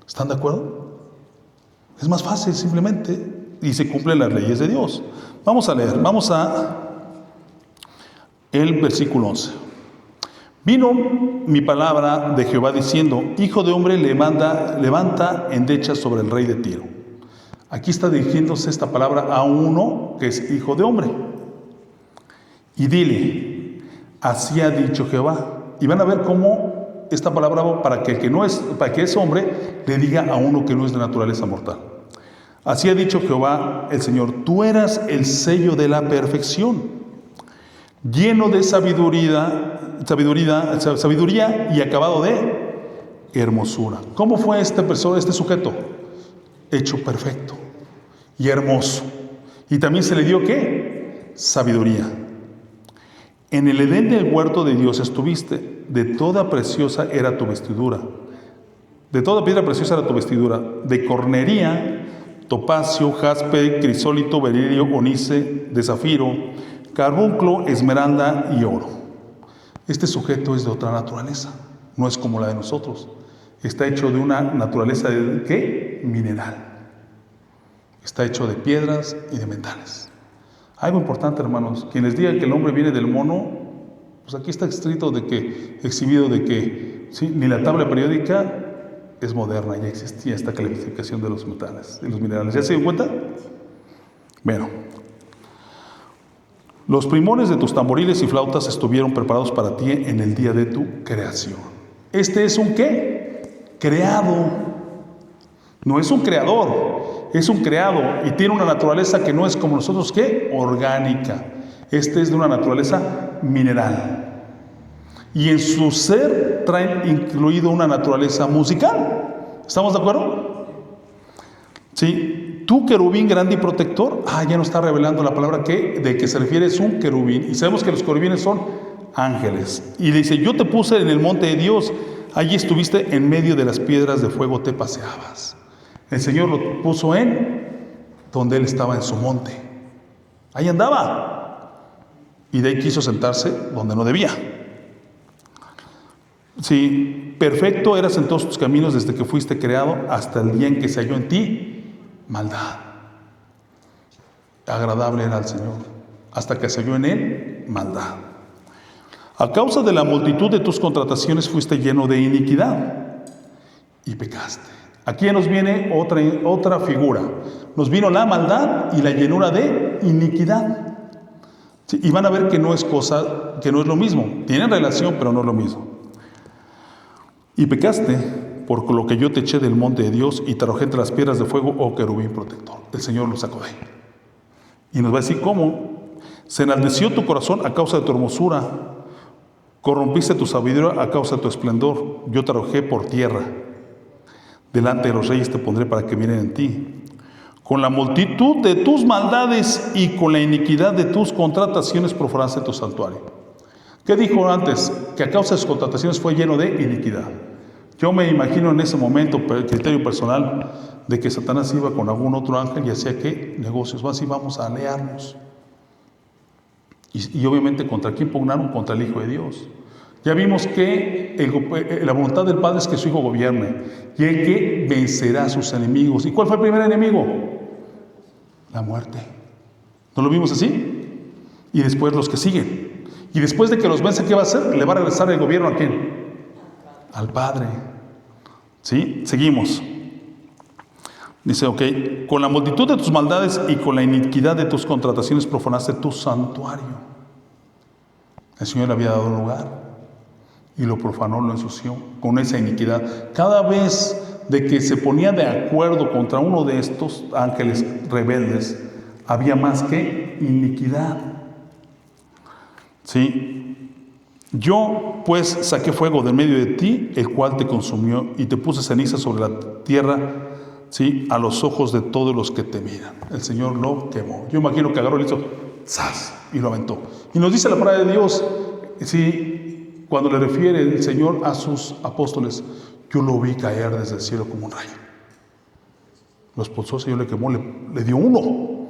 Speaker 1: ¿Están de acuerdo? Es más fácil simplemente, y se cumplen las leyes de Dios. Vamos a leer, vamos a el versículo 11. Vino mi palabra de Jehová diciendo: Hijo de hombre, levanta endechas sobre el rey de Tiro. Aquí está dirigiéndose esta palabra a uno que es hijo de hombre. Y dile: así ha dicho Jehová. Y van a ver cómo esta palabra para que es hombre le diga a uno que no es de naturaleza mortal. Así ha dicho Jehová el Señor: tú eras el sello de la perfección, lleno de sabiduría y acabado de hermosura. ¿Cómo fue este sujeto? Hecho perfecto y hermoso. Y también se le dio ¿qué? Sabiduría. En el Edén del huerto de Dios estuviste, de toda preciosa era tu vestidura. De toda piedra preciosa era tu vestidura, de cornería, topacio, jaspe, crisólito, berilio, onice, de zafiro, carbunclo, esmeralda y oro. Este sujeto es de otra naturaleza, no es como la de nosotros. Está hecho de una naturaleza de ¿qué? Mineral. Está hecho de piedras y de metales. Algo importante, hermanos, quien les diga que el hombre viene del mono, pues aquí está exhibido de que ¿sí? Ni la tabla periódica es moderna, ya existía esta clasificación de los metales, de los minerales. ¿Ya se dio cuenta? Bueno, los primones de tus tamboriles y flautas estuvieron preparados para ti en el día de tu creación. Este es un ¿qué? Creado. No es un creador, es un creado y tiene una naturaleza que no es como nosotros, ¿qué? Orgánica. Este es de una naturaleza mineral. Y en su ser traen incluido una naturaleza musical. ¿Estamos de acuerdo? Sí. Tú, querubín grande y protector. Ya nos está revelando la palabra de que se refiere es un querubín. Y sabemos que los querubines son ángeles. Y dice: yo te puse en el monte de Dios. Allí estuviste en medio de las piedras de fuego, te paseabas. El Señor lo puso donde Él estaba en su monte. Ahí andaba. Y de ahí quiso sentarse donde no debía. Sí, perfecto eras en todos tus caminos desde que fuiste creado hasta el día en que se halló en ti maldad. Agradable era al Señor hasta que se halló en Él maldad. A causa de la multitud de tus contrataciones fuiste lleno de iniquidad y pecaste. Aquí ya nos viene otra figura. Nos vino la maldad y la llenura de iniquidad. Sí, y van a ver que no es lo mismo. Tienen relación, pero no es lo mismo. Y pecaste por lo que yo te eché del monte de Dios y te arrojé entre las piedras de fuego, oh querubín protector. El Señor lo sacó de ahí. Y nos va a decir cómo. Se enalteció tu corazón a causa de tu hermosura, corrompiste tu sabiduría a causa de tu esplendor. Yo te arrojé por tierra. Delante de los reyes te pondré para que miren en ti. Con la multitud de tus maldades y con la iniquidad de tus contrataciones profanaste tu santuario. ¿Qué dijo antes? Que a causa de sus contrataciones fue lleno de iniquidad. Yo me imagino en ese momento, el criterio personal, de que Satanás iba con algún otro ángel y hacía que negocios, así vamos a aliarnos. Y obviamente, ¿contra quién pugnaron? Contra el Hijo de Dios. Ya vimos que la voluntad del Padre es que su Hijo gobierne y el que vencerá a sus enemigos. ¿Y cuál fue el primer enemigo? La muerte. ¿No lo vimos así? Y después los que siguen. Y después de que los vence, ¿qué va a hacer? Le va a regresar el gobierno ¿a quién? Al Padre. ¿Sí? Seguimos. Dice, ok, con la multitud de tus maldades y con la iniquidad de tus contrataciones profanaste tu santuario. El Señor le había dado lugar y lo profanó, lo ensució con esa iniquidad. Cada vez de que se ponía de acuerdo contra uno de estos ángeles rebeldes, había más que iniquidad. ¿Sí? Yo pues saqué fuego de medio de ti, el cual te consumió, y te puse ceniza sobre la tierra, ¿sí?, a los ojos de todos los que te miran. El Señor lo quemó. Yo imagino que agarró y le hizo ¡zas! Y lo aventó. Y nos dice la palabra de Dios, ¿sí?, cuando le refiere el Señor a sus apóstoles, yo lo vi caer desde el cielo como un rayo. Lo expulsó, el Señor le quemó, le dio uno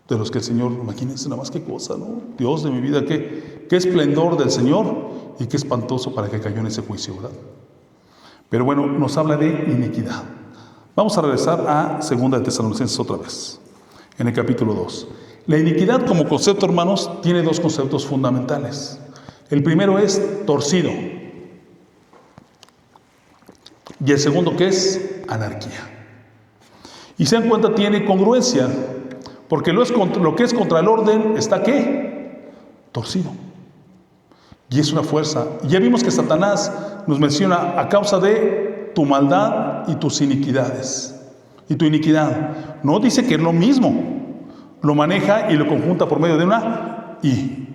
Speaker 1: de los que el Señor, imagínense nada más qué cosa, ¿no? Dios de mi vida, qué esplendor del Señor y qué espantoso para que cayó en ese juicio, ¿verdad? Pero bueno, nos habla de iniquidad. Vamos a regresar a 2 de Tesalonicenses otra vez, en el capítulo 2. La iniquidad como concepto, hermanos, tiene dos conceptos fundamentales. El primero es torcido. Y el segundo, ¿qué es? Anarquía. Y se dan cuenta, tiene congruencia, porque lo que es contra el orden está, ¿qué? Torcido. Y es una fuerza. Ya vimos que Satanás nos menciona a causa de tu maldad y tus iniquidades. Y tu iniquidad. No dice que es lo mismo. Lo maneja y lo conjunta por medio de una I.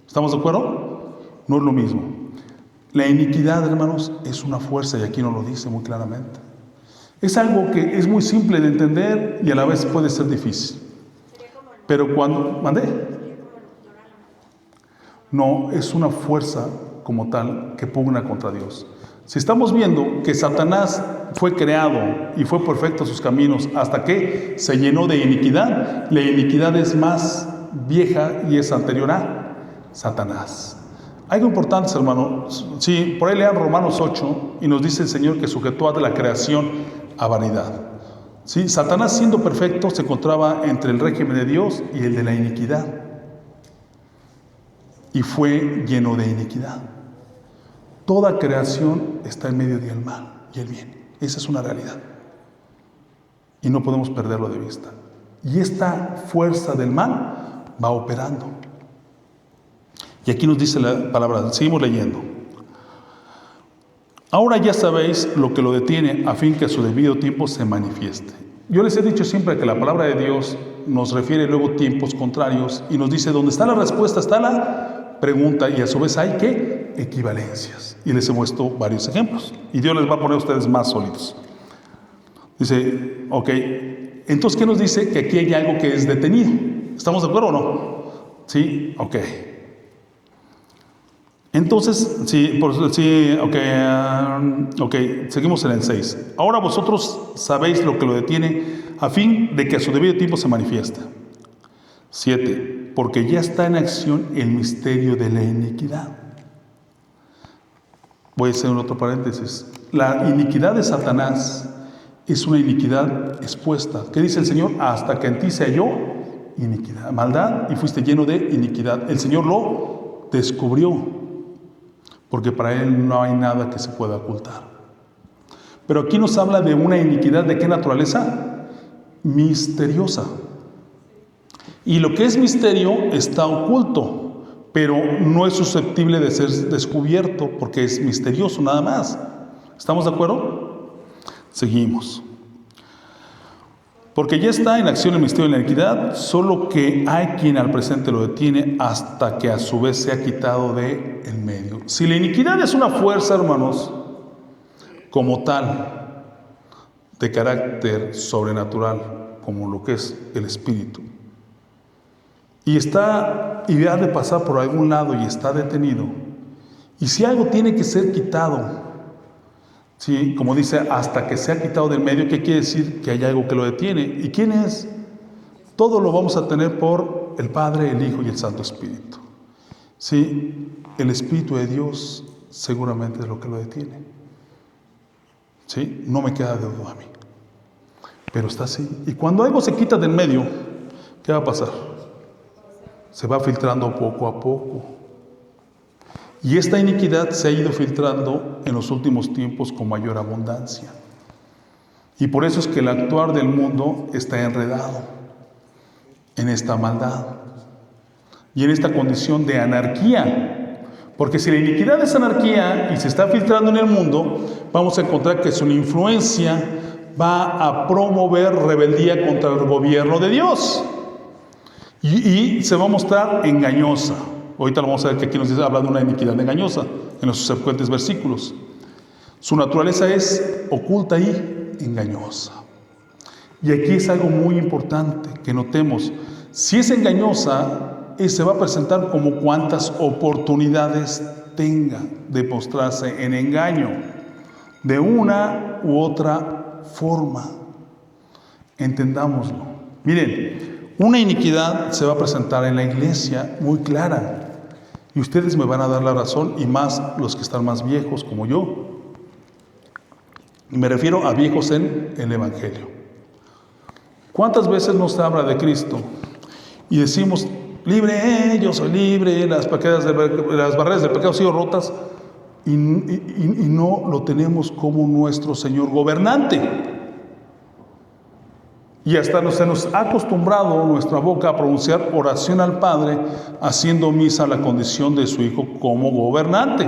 Speaker 1: ¿Estamos de acuerdo? No es lo mismo. La iniquidad, hermanos, es una fuerza y aquí nos lo dice muy claramente. Es algo que es muy simple de entender y a la vez puede ser difícil. Pero cuando... ¿Mandé? No, es una fuerza como tal que pugna contra Dios. Si estamos viendo que Satanás fue creado y fue perfecto en sus caminos hasta que se llenó de iniquidad, la iniquidad es más vieja y es anterior a Satanás. Algo importante, hermanos. Sí, por ahí lean Romanos 8 y nos dice el Señor que sujetó a la creación a vanidad. Sí, Satanás, siendo perfecto, se encontraba entre el régimen de Dios y el de la iniquidad. Y fue lleno de iniquidad. Toda creación está en medio del mal y el bien. Esa es una realidad. Y no podemos perderlo de vista. Y esta fuerza del mal va operando. Y aquí nos dice la palabra, seguimos leyendo. Ahora ya sabéis lo que lo detiene a fin que a su debido tiempo se manifieste. Yo les he dicho siempre que la palabra de Dios nos refiere luego tiempos contrarios y nos dice donde está la respuesta está la pregunta y a su vez hay ¿qué? Equivalencias. Y les he puesto varios ejemplos y Dios les va a poner a ustedes más sólidos. Dice, ok, entonces ¿qué nos dice? Que aquí hay algo que es detenido. ¿Estamos de acuerdo o no? Sí, ok. Entonces, ok, seguimos en el 6. Ahora vosotros sabéis lo que lo detiene a fin de que a su debido tiempo se manifiesta. 7. Porque ya está en acción el misterio de la iniquidad. Voy a hacer un otro paréntesis. La iniquidad de Satanás es una iniquidad expuesta. ¿Qué dice el Señor? Hasta que en ti se halló iniquidad, maldad y fuiste lleno de iniquidad. El Señor lo descubrió. Porque para Él no hay nada que se pueda ocultar. Pero aquí nos habla de una iniquidad, ¿de qué naturaleza? Misteriosa. Y lo que es misterio está oculto, pero no es susceptible de ser descubierto, porque es misterioso nada más. ¿Estamos de acuerdo? Seguimos. Porque ya está en acción el misterio de la iniquidad, solo que hay quien al presente lo detiene hasta que a su vez sea quitado de en medio. Si la iniquidad es una fuerza, hermanos, como tal, de carácter sobrenatural, como lo que es el espíritu, y ha de pasar por algún lado y está detenido, y si algo tiene que ser quitado, ¿sí? Como dice, hasta que sea quitado del medio, ¿qué quiere decir? Que hay algo que lo detiene. ¿Y quién es? Todo lo vamos a tener por el Padre, el Hijo y el Santo Espíritu. ¿Sí? El Espíritu de Dios seguramente es lo que lo detiene. ¿Sí? No me queda duda a mí. Pero está así. Y cuando algo se quita del medio, ¿qué va a pasar? Se va filtrando poco a poco. Y esta iniquidad se ha ido filtrando en los últimos tiempos con mayor abundancia. Y por eso es que el actuar del mundo está enredado en esta maldad y en esta condición de anarquía. Porque si la iniquidad es anarquía y se está filtrando en el mundo, vamos a encontrar que su influencia va a promover rebeldía contra el gobierno de Dios. Y se va a mostrar engañosa. Ahorita lo vamos a ver que aquí nos dice, habla de una iniquidad engañosa en los subsecuentes versículos. Su naturaleza es oculta y engañosa. Y aquí es algo muy importante que notemos. Si es engañosa, se va a presentar como cuantas oportunidades tenga de mostrarse en engaño, de una u otra forma. Entendámoslo. Miren, una iniquidad se va a presentar en la iglesia muy clara. Y ustedes me van a dar la razón, y más los que están más viejos como yo. Y me refiero a viejos en el Evangelio. ¿Cuántas veces nos habla de Cristo? Y decimos, libre, yo soy libre, las barreras del pecado han sido rotas, y no lo tenemos como nuestro Señor gobernante. Y hasta se nos ha acostumbrado nuestra boca a pronunciar oración al Padre, haciendo misa a la condición de su Hijo como gobernante.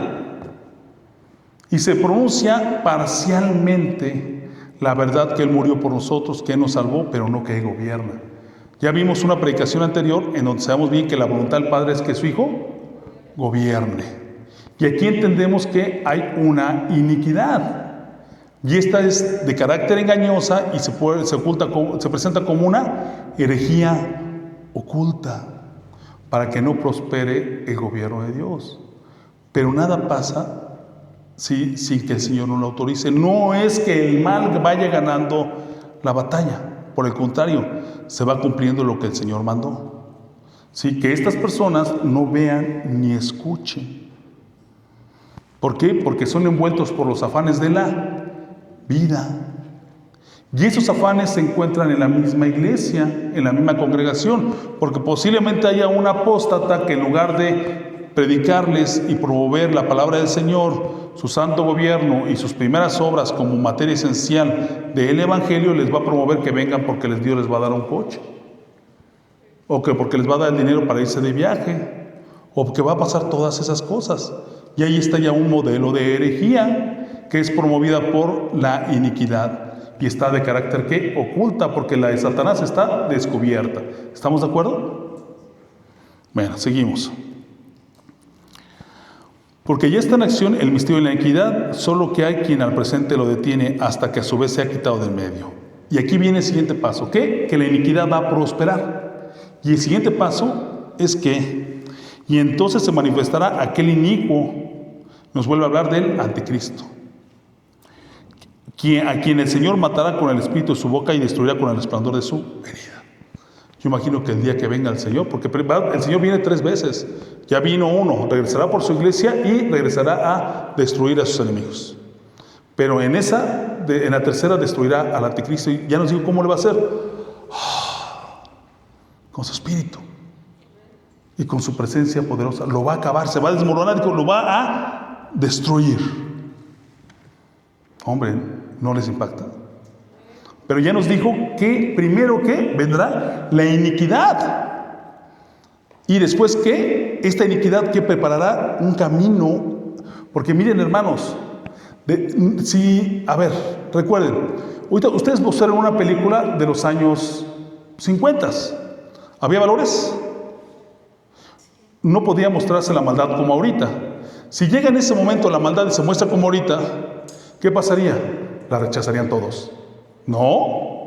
Speaker 1: Y se pronuncia parcialmente la verdad que Él murió por nosotros, que Él nos salvó, pero no que Él gobierna. Ya vimos una predicación anterior en donde sabemos bien que la voluntad del Padre es que su Hijo gobierne. Y aquí entendemos que hay una iniquidad. Y esta es de carácter engañosa y se presenta como una herejía oculta para que no prospere el gobierno de Dios. Pero nada pasa sin que el Señor no lo autorice. No es que el mal vaya ganando la batalla, por el contrario, se va cumpliendo lo que el Señor mandó. Sí, que estas personas no vean ni escuchen. ¿Por qué? Porque son envueltos por los afanes de la vida. Y esos afanes se encuentran en la misma iglesia, en la misma congregación, porque posiblemente haya un apóstata que en lugar de predicarles y promover la palabra del Señor, su santo gobierno y sus primeras obras como materia esencial del Evangelio, les va a promover que vengan porque Dios les va a dar un coche, o que porque les va a dar el dinero para irse de viaje, o porque va a pasar todas esas cosas. Y ahí está ya un modelo de herejía que es promovida por la iniquidad y está de carácter ¿qué? Oculta, porque la de Satanás está descubierta. ¿Estamos de acuerdo? Bueno, seguimos. Porque ya está en acción el misterio de la iniquidad, solo que hay quien al presente lo detiene hasta que a su vez sea quitado del medio. Y aquí viene el siguiente paso, ¿qué? Que la iniquidad va a prosperar. Y el siguiente paso es que, y entonces se manifestará aquel inicuo, nos vuelve a hablar del anticristo, a quien el Señor matará con el espíritu de su boca y destruirá con el resplandor de su venida. Yo imagino que el día que venga el Señor, porque el Señor viene 3 veces, ya vino uno, regresará por su iglesia y regresará a destruir a sus enemigos. Pero en la tercera destruirá al anticristo, y ya nos digo cómo le va a hacer. Con su espíritu y con su presencia poderosa. Lo va a acabar, se va a desmoronar, lo va a destruir. Hombre, ¿no les impacta? Pero ya nos dijo que primero que vendrá la iniquidad. Y después que esta iniquidad que preparará un camino. Porque miren, hermanos, A ver, recuerden, ahorita ustedes observan una película de los años 50. ¿Había valores? No podía mostrarse la maldad como ahorita. Si llega en ese momento la maldad y se muestra como ahorita, ¿qué pasaría? La rechazarían todos. No.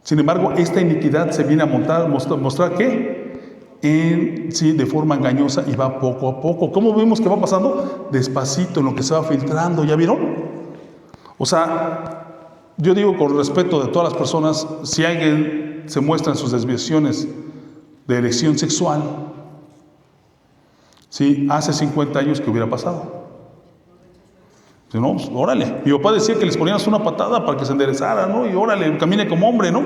Speaker 1: Sin embargo, esta iniquidad se viene a mostrar ¿qué? Sí, de forma engañosa y va poco a poco. ¿Cómo vemos que va pasando? Despacito, en lo que se va filtrando. ¿Ya vieron? O sea, yo digo con respeto de todas las personas, si alguien se muestra en sus desviaciones de elección sexual, ¿sí? Hace 50 años que hubiera pasado. Si no, pues, órale. Mi papá decía que les ponías una patada para que se enderezara, ¿no? Y órale, camine como hombre, ¿no?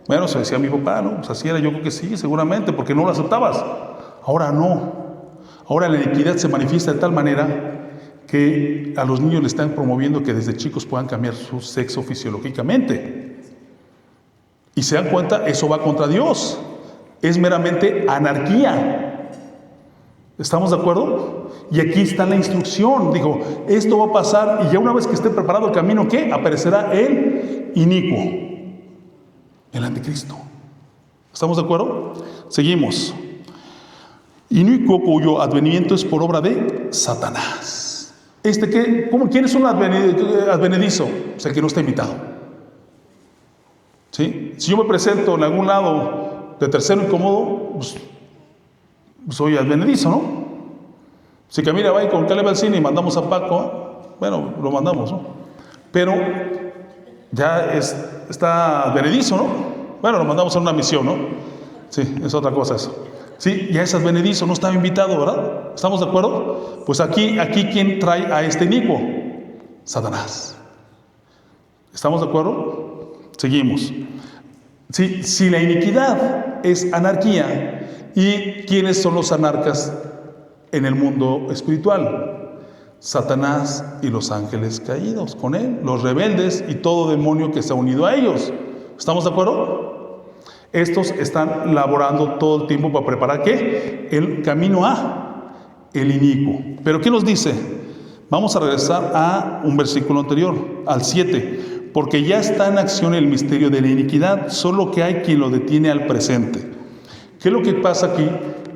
Speaker 1: Bueno, se decía mi papá, ¿no? Pues así era, yo creo que sí, seguramente, porque no lo aceptabas. Ahora no. Ahora la iniquidad se manifiesta de tal manera que a los niños le están promoviendo que desde chicos puedan cambiar su sexo fisiológicamente. Y se dan cuenta, eso va contra Dios. Es meramente anarquía. ¿Estamos de acuerdo? Y aquí está la instrucción. Dijo, esto va a pasar y ya una vez que esté preparado el camino, ¿qué? Aparecerá el inicuo, el anticristo. ¿Estamos de acuerdo? Seguimos. Inicuo cuyo advenimiento es por obra de Satanás. ¿Quién es un advenedizo? O sea, que no está invitado. ¿Sí? Si yo me presento en algún lado de tercero incómodo, pues soy advenedizo, ¿no? Si Camila va ahí con Caleb al cine y mandamos a Paco, bueno, lo mandamos, ¿no? Pero ya está advenedizo, ¿no? Bueno, lo mandamos a una misión, ¿no? Sí, es otra cosa eso. Sí, ya es advenedizo, no estaba invitado, ¿verdad? ¿Estamos de acuerdo? Pues aquí ¿quién trae a este inicuo? Satanás. ¿Estamos de acuerdo? Seguimos. Sí, si la iniquidad es anarquía, ¿y quiénes son los anarcas en el mundo espiritual? Satanás y los ángeles caídos con él, los rebeldes y todo demonio que se ha unido a ellos. ¿Estamos de acuerdo? Estos están laborando todo el tiempo para preparar ¿qué? El camino a el inicuo. ¿Pero qué nos dice? Vamos a regresar a un versículo anterior, al 7. Porque ya está en acción el misterio de la iniquidad, solo que hay quien lo detiene al presente. ¿Qué es lo que pasa aquí?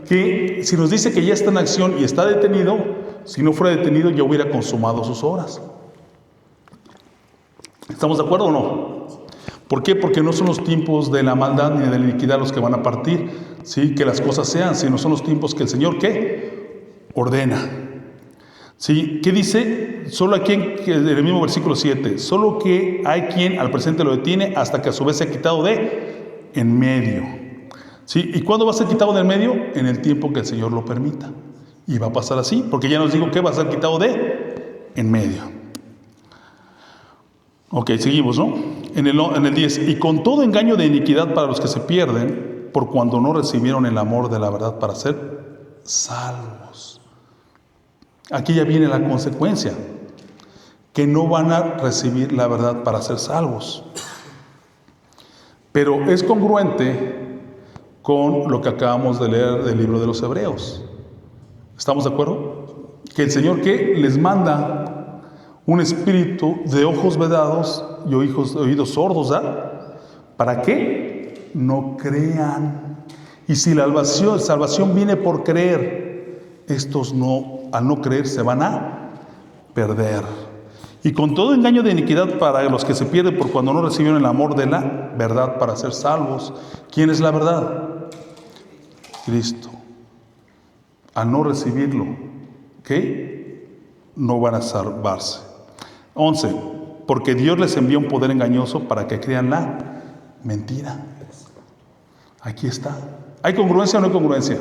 Speaker 1: Que si nos dice que ya está en acción y está detenido, si no fuera detenido ya hubiera consumado sus obras. ¿Estamos de acuerdo o no? ¿Por qué? Porque no son los tiempos de la maldad ni de la iniquidad los que van a partir, ¿sí? Que las cosas sean, sino son los tiempos que el Señor ¿qué? Ordena. ¿Sí? ¿Qué dice? Solo aquí en el mismo versículo 7, solo que hay quien al presente lo detiene hasta que a su vez se ha quitado de en medio. ¿Sí? ¿Y cuándo va a ser quitado del medio? En el tiempo que el Señor lo permita. Y va a pasar así, porque ya nos dijo que va a ser quitado de en medio. Ok, seguimos, ¿no? En el 10, y con todo engaño de iniquidad para los que se pierden, por cuando no recibieron el amor de la verdad para ser salvos. Aquí ya viene la consecuencia, que no van a recibir la verdad para ser salvos. Pero es congruente con lo que acabamos de leer del libro de los Hebreos. ¿Estamos de acuerdo? Que el Señor ¿qué? Les manda un espíritu de ojos vedados y oídos sordos, ¿ah? ¿Para qué? No crean. Y si la salvación viene por creer, estos al no creer se van a perder. Y con todo engaño de iniquidad para los que se pierden por cuando no recibieron el amor de la verdad para ser salvos. ¿Quién es la verdad? Cristo. Al no recibirlo, ¿qué? No van a salvarse. 11. Porque Dios les envía un poder engañoso para que crean la mentira. Aquí está. ¿Hay congruencia o no hay congruencia?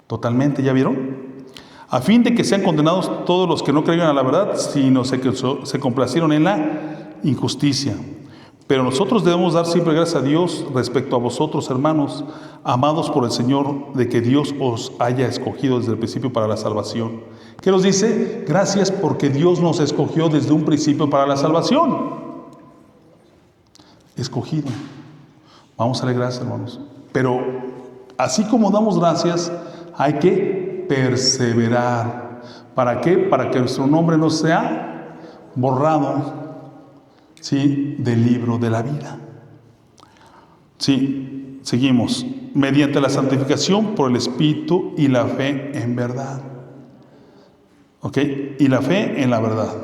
Speaker 1: Totalmente, ¿ya vieron? A fin de que sean condenados todos los que no creyeron a la verdad, sino se complacieron en la injusticia. Pero nosotros debemos dar siempre gracias a Dios respecto a vosotros, hermanos, amados por el Señor, de que Dios os haya escogido desde el principio para la salvación. ¿Qué nos dice? Gracias porque Dios nos escogió desde un principio para la salvación. Escogido. Vamos a darle gracias, hermanos. Pero así como damos gracias, hay que perseverar ¿Para qué? Para que nuestro nombre no sea borrado, ¿sí?, del libro de la vida. Sí, seguimos. Mediante la santificación por el Espíritu y la fe en verdad. ¿Ok? Y la fe en la verdad.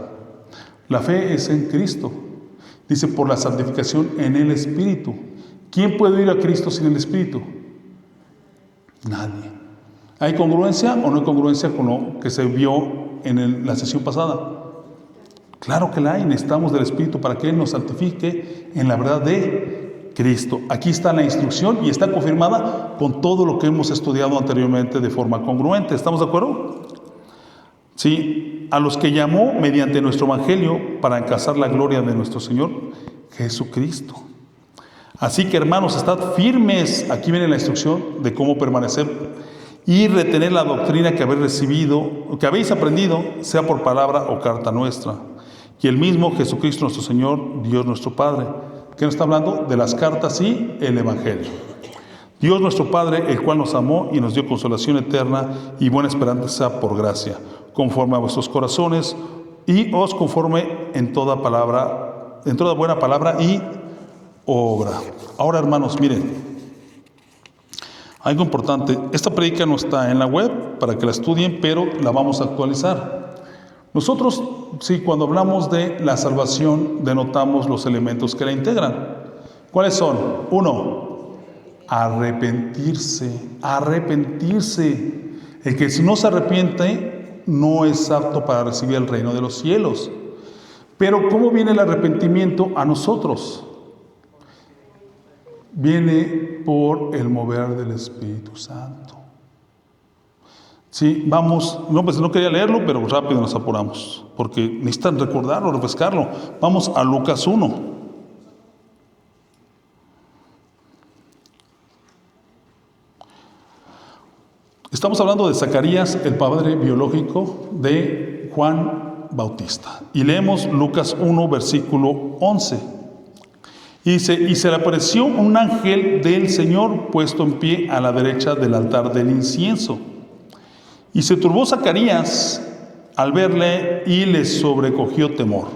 Speaker 1: La fe es en Cristo. Dice, por la santificación en el Espíritu. ¿Quién puede ir a Cristo sin el Espíritu? Nadie. ¿Hay congruencia o no hay congruencia con lo que se vio en la sesión pasada? Claro que la hay. Necesitamos del Espíritu para que Él nos santifique en la verdad de Cristo. Aquí está la instrucción y está confirmada con todo lo que hemos estudiado anteriormente de forma congruente. ¿Estamos de acuerdo? Sí, a los que llamó mediante nuestro evangelio para alcanzar la gloria de nuestro Señor Jesucristo. Así que, hermanos, estad firmes. Aquí viene la instrucción de cómo permanecer y retener la doctrina que habéis recibido, que habéis aprendido, sea por palabra o carta nuestra. Y el mismo Jesucristo nuestro Señor, Dios nuestro Padre. ¿Qué nos está hablando? De las cartas y el evangelio. Dios nuestro Padre, el cual nos amó y nos dio consolación eterna y buena esperanza por gracia, conforme a vuestros corazones, y os conforme en toda palabra, en toda buena palabra y obra. Ahora, hermanos, miren, algo importante. Esta predica no está en la web para que la estudien, pero la vamos a actualizar. Nosotros, sí, cuando hablamos de la salvación, denotamos los elementos que la integran. ¿Cuáles son? 1, arrepentirse. Arrepentirse. El que si no se arrepiente no es apto para recibir el reino de los cielos. Pero ¿cómo viene el arrepentimiento a nosotros? Viene por el mover del Espíritu Santo. Sí, vamos, no quería leerlo, pero rápido nos apuramos, porque necesitan recordarlo, refrescarlo. Vamos a Lucas 1. Estamos hablando de Zacarías, el padre biológico de Juan Bautista. Y leemos Lucas 1, versículo 11. Y dice, y se le apareció un ángel del Señor puesto en pie a la derecha del altar del incienso. Y se turbó Zacarías al verle y le sobrecogió temor.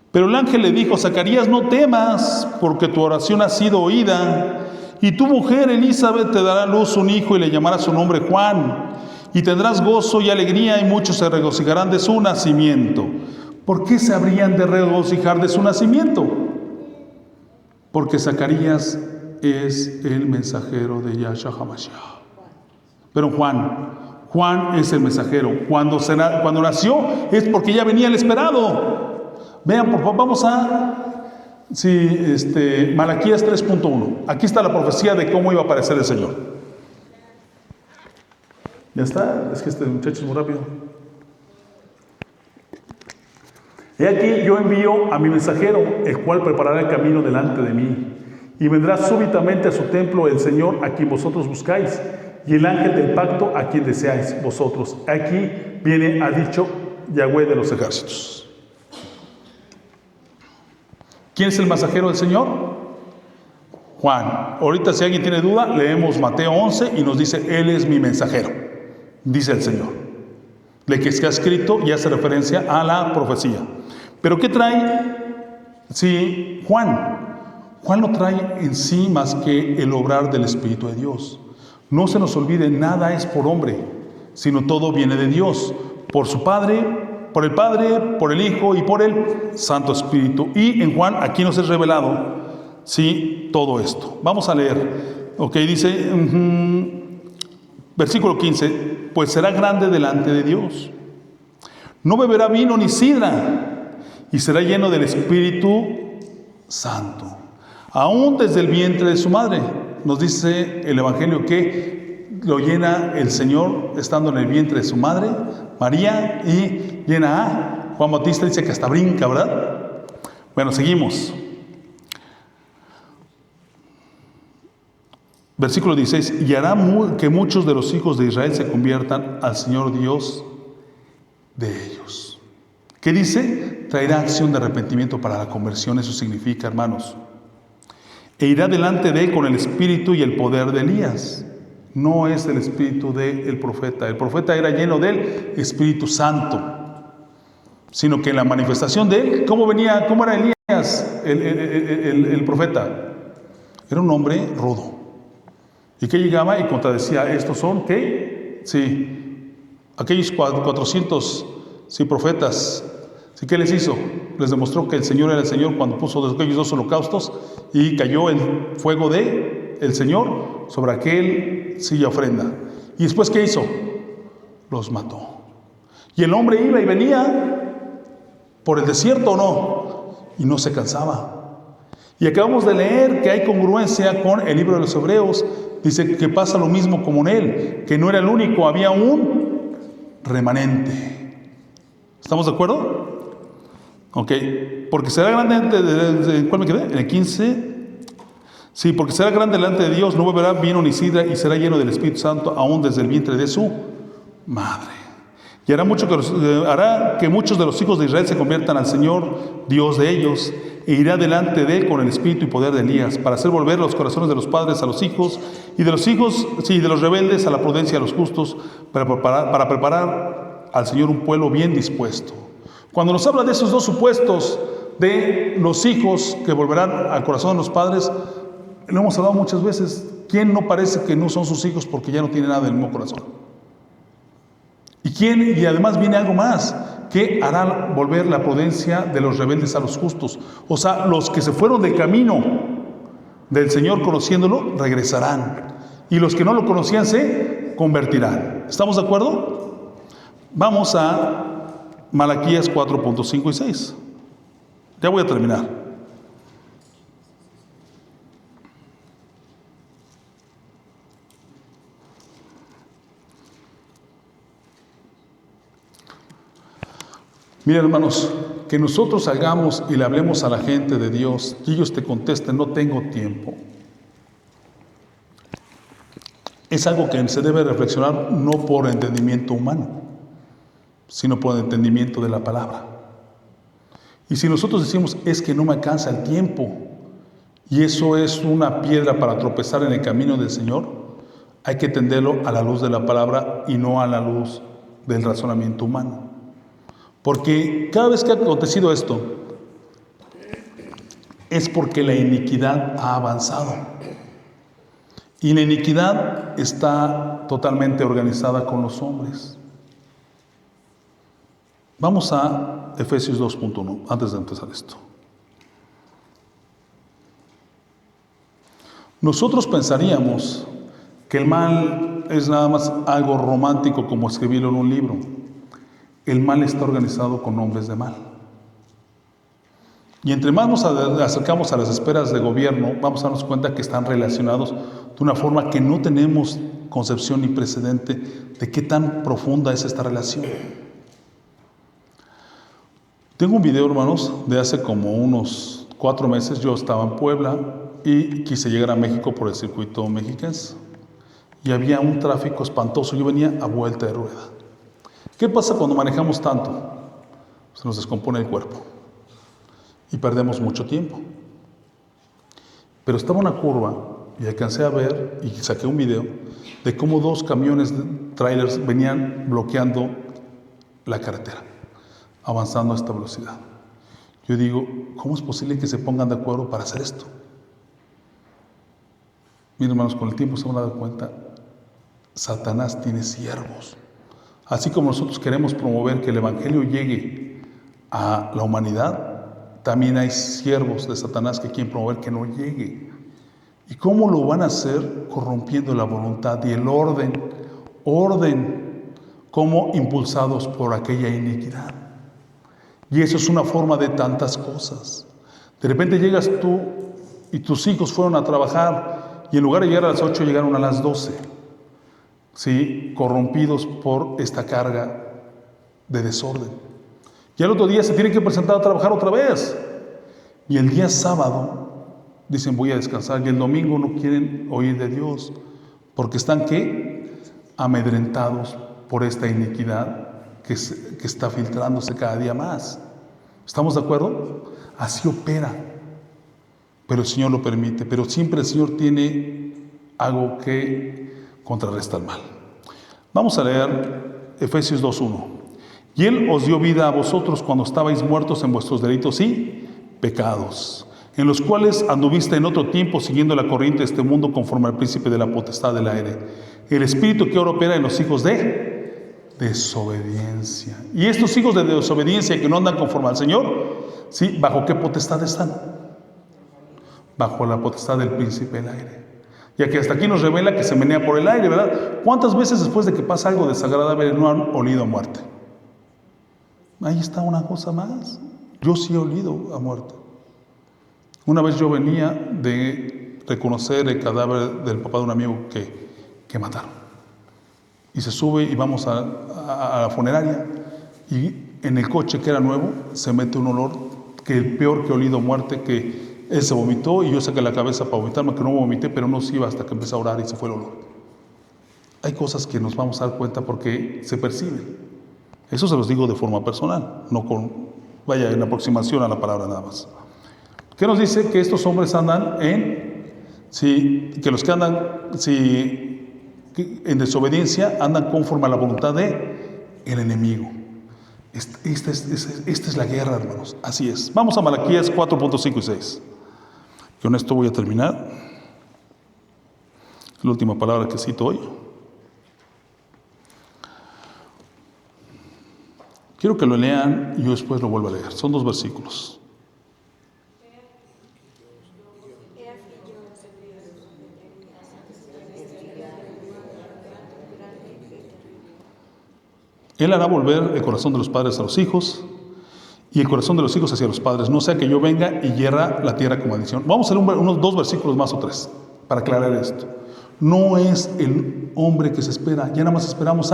Speaker 1: Pero el ángel le dijo, Zacarías, no temas, porque tu oración ha sido oída, y tu mujer Elizabeth te dará a luz un hijo y le llamará su nombre Juan, y tendrás gozo y alegría, y muchos se regocijarán de su nacimiento. ¿Por qué se habrían de regocijar de su nacimiento? Porque Zacarías es el mensajero de Yahshua HaMashiach. Pero Juan es el mensajero. Cuando nació es porque ya venía el esperado. Vean, por favor, vamos a Malaquías 3.1. Aquí está la profecía de cómo iba a aparecer el Señor. Ya está, es que este muchacho es muy rápido. He aquí, yo envío a mi mensajero, el cual preparará el camino delante de mí. Y vendrá súbitamente a su templo el Señor a quien vosotros buscáis, y el ángel del pacto a quien deseáis vosotros. Aquí viene, ha dicho Yahweh de los ejércitos. ¿Quién es el mensajero del Señor? Juan. Ahorita, si alguien tiene duda, leemos Mateo 11 y nos dice, Él es mi mensajero, dice el Señor. De que está escrito y hace referencia a la profecía. ¿Pero qué trae? Sí, Juan no trae en sí más que el obrar del Espíritu de Dios. No se nos olvide, nada es por hombre, sino todo viene de Dios, por su Padre, por el Padre, por el Hijo y por el Santo Espíritu. Y en Juan aquí nos es revelado, sí, todo esto. Vamos a leer, ok, dice, versículo 15, pues será grande delante de Dios. No beberá vino ni sidra, y será lleno del Espíritu Santo, aún desde el vientre de su madre. Nos dice el Evangelio que lo llena el Señor estando en el vientre de su madre, María, y llena a Juan Bautista, dice que hasta brinca, ¿verdad? Bueno, seguimos. Versículo 16, y hará que muchos de los hijos de Israel se conviertan al Señor Dios de ellos. ¿Qué dice? Traerá acción de arrepentimiento para la conversión. Eso significa, hermanos. E irá delante de él con el espíritu y el poder de Elías, No es el espíritu del profeta. El profeta era lleno del Espíritu Santo. Sino que en la manifestación de él, ¿cómo venía? ¿Cómo era Elías, el profeta? Era un hombre rudo. Y que llegaba y contradecía, ¿estos son qué? Sí, aquellos 400 profetas. ¿Sí, qué les hizo? Les demostró que el Señor era el Señor cuando puso aquellos 2 holocaustos y cayó el fuego del Señor sobre aquel ofrenda. ¿Y después qué hizo? Los mató. Y el hombre iba y venía por el desierto o no, y no se cansaba. Y acabamos de leer que hay congruencia con el libro de los Hebreos. Dice que pasa lo mismo como en él, que no era el único, había un remanente. ¿Estamos de acuerdo? Ok, porque será grande, ¿cuál me quedé? En el 15. Sí, porque será grande delante de Dios, no beberá vino ni sidra y será lleno del Espíritu Santo aún desde el vientre de su madre. Y hará que muchos de los hijos de Israel se conviertan al Señor, Dios de ellos, e irá delante de él con el espíritu y poder de Elías, para hacer volver los corazones de los padres a los hijos, y de los hijos, de los rebeldes a la prudencia a los justos, para preparar al Señor un pueblo bien dispuesto. Cuando nos habla de esos 2 supuestos, de los hijos que volverán al corazón de los padres, lo hemos hablado muchas veces. ¿Quién no parece que no son sus hijos porque ya no tiene nada del mismo corazón? Y además viene algo más, que hará volver la prudencia de los rebeldes a los justos. O sea, los que se fueron del camino del Señor conociéndolo, regresarán. Y los que no lo conocían se convertirán. ¿Estamos de acuerdo? Vamos a Malaquías 4.5 y 6. Ya voy a terminar. Miren, hermanos, que nosotros salgamos y le hablemos a la gente de Dios y ellos te contesten, no tengo tiempo. Es algo que se debe reflexionar no por entendimiento humano, sino por el entendimiento de la palabra. Y si nosotros decimos, es que no me alcanza el tiempo, y eso es una piedra para tropezar en el camino del Señor, hay que entenderlo a la luz de la palabra y no a la luz del razonamiento humano. Porque cada vez que ha acontecido esto, es porque la iniquidad ha avanzado. Y la iniquidad está totalmente organizada con los hombres. Vamos a Efesios 2.1, antes de empezar esto. Nosotros pensaríamos que el mal es nada más algo romántico como escribirlo en un libro. El mal está organizado con hombres de mal. Y entre más nos acercamos a las esferas de gobierno, vamos a darnos cuenta que están relacionados de una forma que no tenemos concepción ni precedente de qué tan profunda es esta relación. Tengo un video, hermanos, de hace como unos 4 meses. Yo estaba en Puebla y quise llegar a México por el circuito mexiquense. Y había un tráfico espantoso. Yo venía a vuelta de rueda. ¿Qué pasa cuando manejamos tanto? Se nos descompone el cuerpo y perdemos mucho tiempo. Pero estaba una curva y alcancé a ver y saqué un video de cómo 2 camiones de trailers venían bloqueando la carretera, avanzando a esta velocidad. Yo digo, ¿cómo es posible que se pongan de acuerdo para hacer esto? Miren, hermanos, con el tiempo se van a dar cuenta, Satanás tiene siervos. Así como nosotros queremos promover que el Evangelio llegue a la humanidad, también hay siervos de Satanás que quieren promover que no llegue. ¿Y cómo lo van a hacer? Corrompiendo la voluntad y el orden, como impulsados por aquella iniquidad. Y eso es una forma de tantas cosas. De repente llegas tú y tus hijos fueron a trabajar y en lugar de llegar a las 8 llegaron a las 12. ¿Sí? Corrompidos por esta carga de desorden. Y al otro día se tienen que presentar a trabajar otra vez. Y el día sábado dicen voy a descansar. Y el domingo no quieren oír de Dios. Porque están ¿qué? Amedrentados por esta iniquidad que está filtrándose cada día más. ¿Estamos de acuerdo? Así opera. Pero el Señor lo permite. Pero siempre el Señor tiene algo que contrarresta el mal. Vamos a leer Efesios 2:1. Y Él os dio vida a vosotros cuando estabais muertos en vuestros delitos y pecados, en los cuales anduviste en otro tiempo siguiendo la corriente de este mundo conforme al príncipe de la potestad del aire, el espíritu que ahora opera en los hijos de desobediencia. Y estos hijos de desobediencia que no andan conforme al Señor, ¿sí? ¿Bajo qué potestad están? Bajo la potestad del príncipe del aire. Ya que hasta aquí nos revela que se menea por el aire, ¿verdad? ¿Cuántas veces después de que pasa algo desagradable no han olido a muerte? Ahí está una cosa más. Yo sí he olido a muerte. Una vez yo venía de reconocer el cadáver del papá de un amigo que mataron. Y se sube y vamos a la funeraria. Y en el coche que era nuevo se mete un olor que el peor que he olido a muerte, que él se vomitó y yo saqué la cabeza para vomitarme, que no vomité, pero no se iba hasta que empecé a orar y se fue el olor. Hay cosas que nos vamos a dar cuenta porque se perciben. Eso se los digo de forma personal, no en aproximación a la palabra nada más. ¿Qué nos dice? Que estos hombres andan que los que andan en desobediencia andan conforme a la voluntad del enemigo. Esta es la guerra, hermanos. Así es. Vamos a Malaquías 4.5 y 6. Con esto voy a terminar. La última palabra que cito hoy. Quiero que lo lean y yo después lo vuelvo a leer. Son 2 versículos. Él hará volver el corazón de los padres a los hijos y el corazón de los hijos hacia los padres, no sea que yo venga y hierra la tierra con maldición. Vamos a leer unos 2 versículos más o 3 para aclarar esto. No es el hombre que se espera, ya nada más esperamos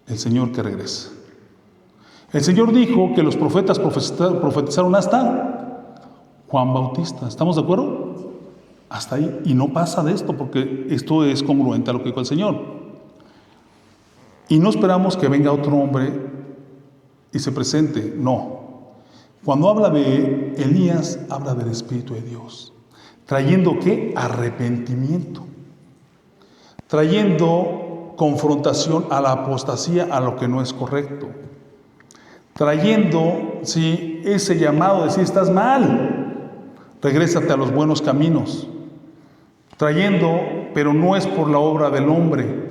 Speaker 1: el Señor que regrese. El Señor dijo que los profetas profetizaron hasta Juan Bautista. ¿Estamos de acuerdo? Hasta ahí. Y no pasa de esto porque esto es congruente a lo que dijo el Señor. Y no esperamos que venga otro hombre y se presente. No. Cuando habla de Elías, habla del Espíritu de Dios. Trayendo ¿qué? Arrepentimiento. Trayendo confrontación a la apostasía, a lo que no es correcto. Trayendo, ese llamado de decir, estás mal, regrésate a los buenos caminos. Trayendo, pero no es por la obra del hombre,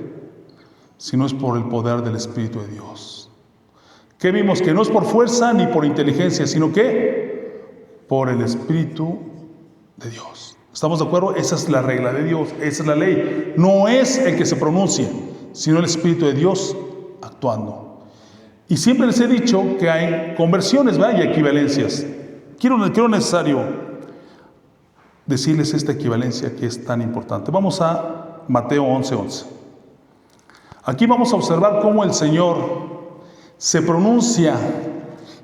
Speaker 1: sino es por el poder del Espíritu de Dios. ¿Qué vimos? Que no es por fuerza ni por inteligencia, sino que por el Espíritu de Dios. ¿Estamos de acuerdo? Esa es la regla de Dios, esa es la ley. No es el que se pronuncia, sino el Espíritu de Dios actuando. Y siempre les he dicho que hay conversiones, ¿verdad? Y equivalencias. Quiero necesario decirles esta equivalencia que es tan importante. Vamos a Mateo 11:11. Aquí vamos a observar cómo el Señor se pronuncia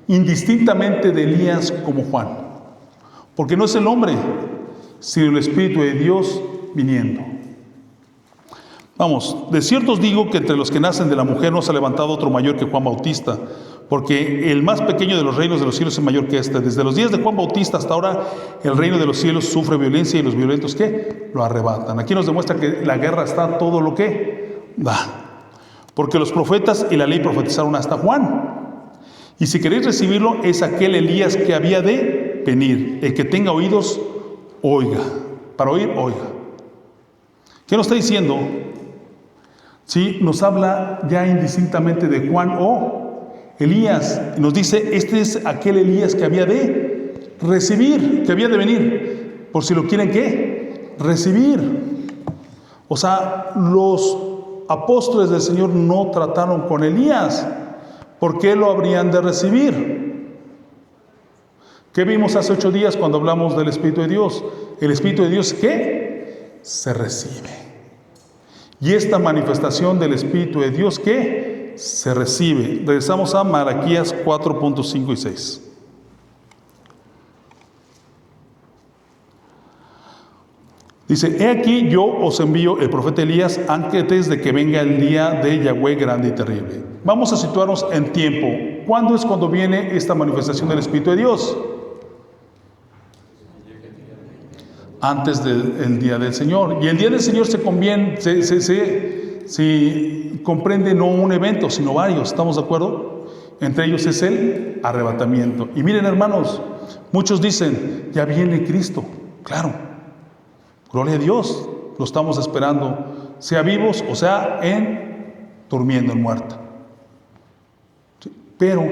Speaker 1: indistintamente de Elías como Juan. Porque no es el hombre, sino el Espíritu de Dios viniendo. Vamos, de cierto os digo que entre los que nacen de la mujer no se ha levantado otro mayor que Juan Bautista, porque el más pequeño de los reinos de los cielos es mayor que este. Desde los días de Juan Bautista hasta ahora, el reino de los cielos sufre violencia y los violentos, ¿qué? Lo arrebatan. Aquí nos demuestra que la guerra está todo lo que da. Porque los profetas y la ley profetizaron hasta Juan. Y si queréis recibirlo, es aquel Elías que había de venir. El que tenga oídos, oiga. Para oír, oiga. ¿Qué nos está diciendo? Sí, nos habla ya indistintamente de Juan o Elías. Y nos dice, este es aquel Elías que había de recibir, que había de venir. Por si lo quieren, ¿qué? Recibir. O sea, los apóstoles del Señor no trataron con Elías. ¿Por qué lo habrían de recibir? ¿Qué vimos hace 8 días cuando hablamos del Espíritu de Dios? El Espíritu de Dios, ¿qué? Se recibe. Y esta manifestación del Espíritu de Dios, ¿qué? Se recibe. Regresamos a Malaquías 4.5 y 6. Dice, he aquí yo os envío el profeta Elías antes de que venga el día de Yahweh grande y terrible. Vamos a situarnos en tiempo. ¿Cuándo es cuando viene esta manifestación del Espíritu de Dios? antes del día del Señor. Y el día del Señor se comprende no un evento, sino varios, ¿estamos de acuerdo? Entre ellos es el arrebatamiento. Y miren, hermanos, muchos dicen, ya viene Cristo. Claro, gloria a Dios, lo estamos esperando, sea vivos o sea durmiendo en muerta. ¿Sí? Pero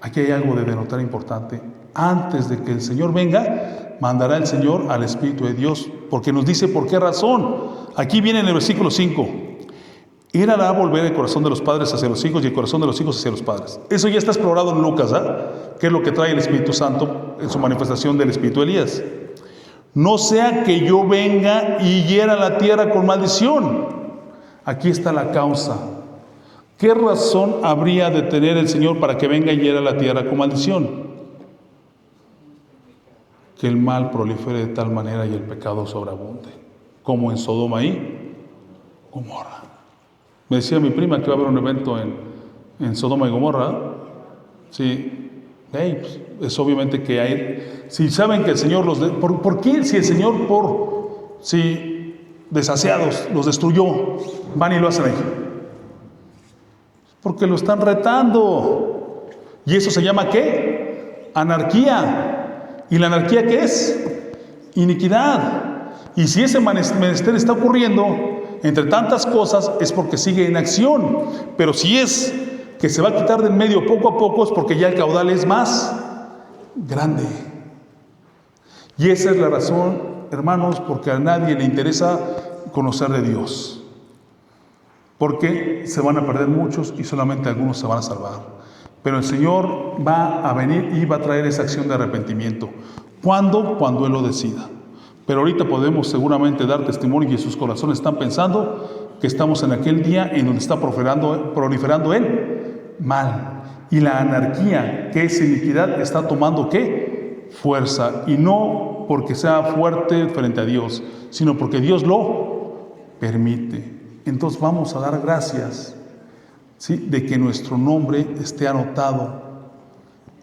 Speaker 1: aquí hay algo de denotar importante. Antes de que el Señor venga, mandará el Señor al Espíritu de Dios, porque nos dice por qué razón. Aquí viene en el versículo 5. Él hará volver el corazón de los padres hacia los hijos y el corazón de los hijos hacia los padres. Eso ya está explorado en Lucas, que es lo que trae el Espíritu Santo en su manifestación del Espíritu de Elías. No sea que yo venga y hiera la tierra con maldición. Aquí está la causa. ¿Qué razón habría de tener el Señor para que venga y hiera la tierra con maldición? Que el mal prolifere de tal manera y el pecado sobreabunde, como en Sodoma y Gomorra. Me decía mi prima que va a haber un evento en Sodoma y Gomorra. Sí, pues, es obviamente que hay. Si saben que el Señor ¿por qué si el Señor desasiados los destruyó, van y lo hacen ahí? Porque lo están retando. ¿Y eso se llama qué? Anarquía. ¿Y la anarquía qué es? Iniquidad. Y si ese menester está ocurriendo entre tantas cosas, es porque sigue en acción. Pero si es que se va a quitar del medio poco a poco, es porque ya el caudal es más grande. Y esa es la razón, hermanos, porque a nadie le interesa conocer de Dios. Porque se van a perder muchos y solamente algunos se van a salvar. Pero el Señor va a venir y va a traer esa acción de arrepentimiento. ¿Cuándo? Cuando Él lo decida. Pero ahorita podemos seguramente dar testimonio y sus corazones están pensando que estamos en aquel día en donde está proliferando el mal. Y la anarquía, que es iniquidad, está tomando ¿qué? Fuerza. Y no porque sea fuerte frente a Dios, sino porque Dios lo permite. Entonces vamos a dar gracias, ¿sí?, de que nuestro nombre esté anotado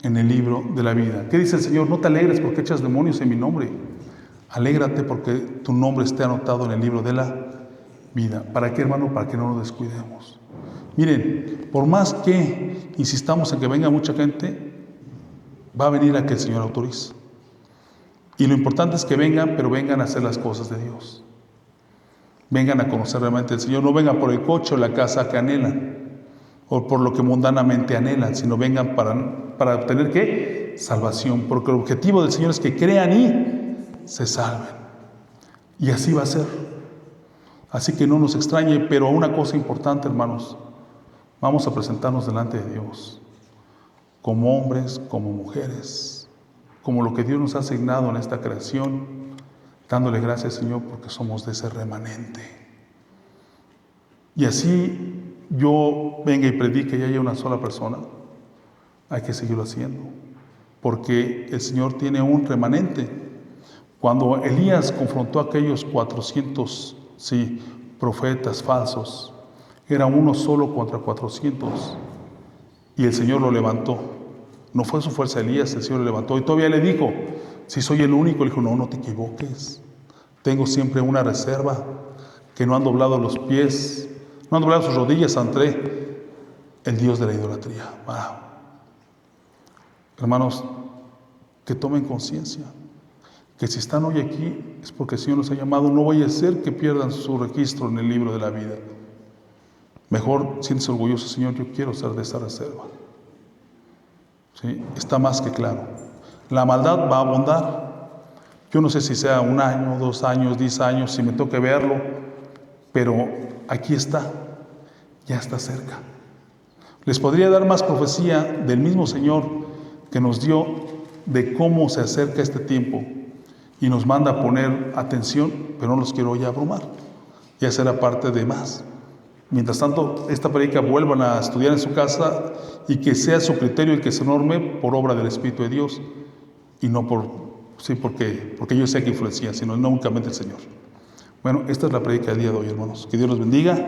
Speaker 1: en el libro de la vida. ¿Qué dice el Señor? No te alegres porque echas demonios en mi nombre. Alégrate porque tu nombre esté anotado en el libro de la vida. ¿Para qué, hermano? Para que no nos descuidemos. Miren, por más que insistamos en que venga mucha gente, va a venir a que el Señor autorice. Y lo importante es que vengan, pero vengan a hacer las cosas de Dios. Vengan a conocer realmente al Señor. No vengan por el coche o la casa que anhelan, o por lo que mundanamente anhelan, sino vengan para obtener ¿qué? Salvación. Porque el objetivo del Señor es que crean y se salven. Y así va a ser. Así que no nos extrañe, pero una cosa importante, hermanos, vamos a presentarnos delante de Dios, como hombres, como mujeres, como lo que Dios nos ha asignado en esta creación, dándole gracias, Señor, porque somos de ese remanente. Y así yo venga y predique y haya una sola persona, hay que seguirlo haciendo, porque el Señor tiene un remanente. Cuando Elías confrontó a aquellos 400 profetas falsos, era uno solo contra 400, y el Señor lo levantó. No fue su fuerza Elías, el Señor lo levantó, y todavía le dijo, si soy el único, le dijo, no te equivoques, tengo siempre una reserva, que no han doblado los pies, no han doblado sus rodillas ante el Dios de la idolatría. Wow. Hermanos, que tomen conciencia, que si están hoy aquí es porque el Señor los ha llamado. No vaya a ser que pierdan su registro en el libro de la vida. Mejor siéntese orgulloso, Señor, yo quiero ser de esa reserva. ¿Sí? Está más que claro. La maldad va a abundar. Yo no sé si sea 1 año, 2 años, 10 años, si me toque verlo, pero aquí está, ya está cerca. Les podría dar más profecía del mismo Señor que nos dio de cómo se acerca este tiempo y nos manda a poner atención, pero no los quiero ya abrumar, ya será parte de más. Mientras tanto, esta prédica vuelvan a estudiar en su casa y que sea su criterio el que se norme por obra del Espíritu de Dios y no porque yo sé que influencia, sino no únicamente el Señor. Bueno, esta es la prédica del día de hoy, hermanos. Que Dios los bendiga.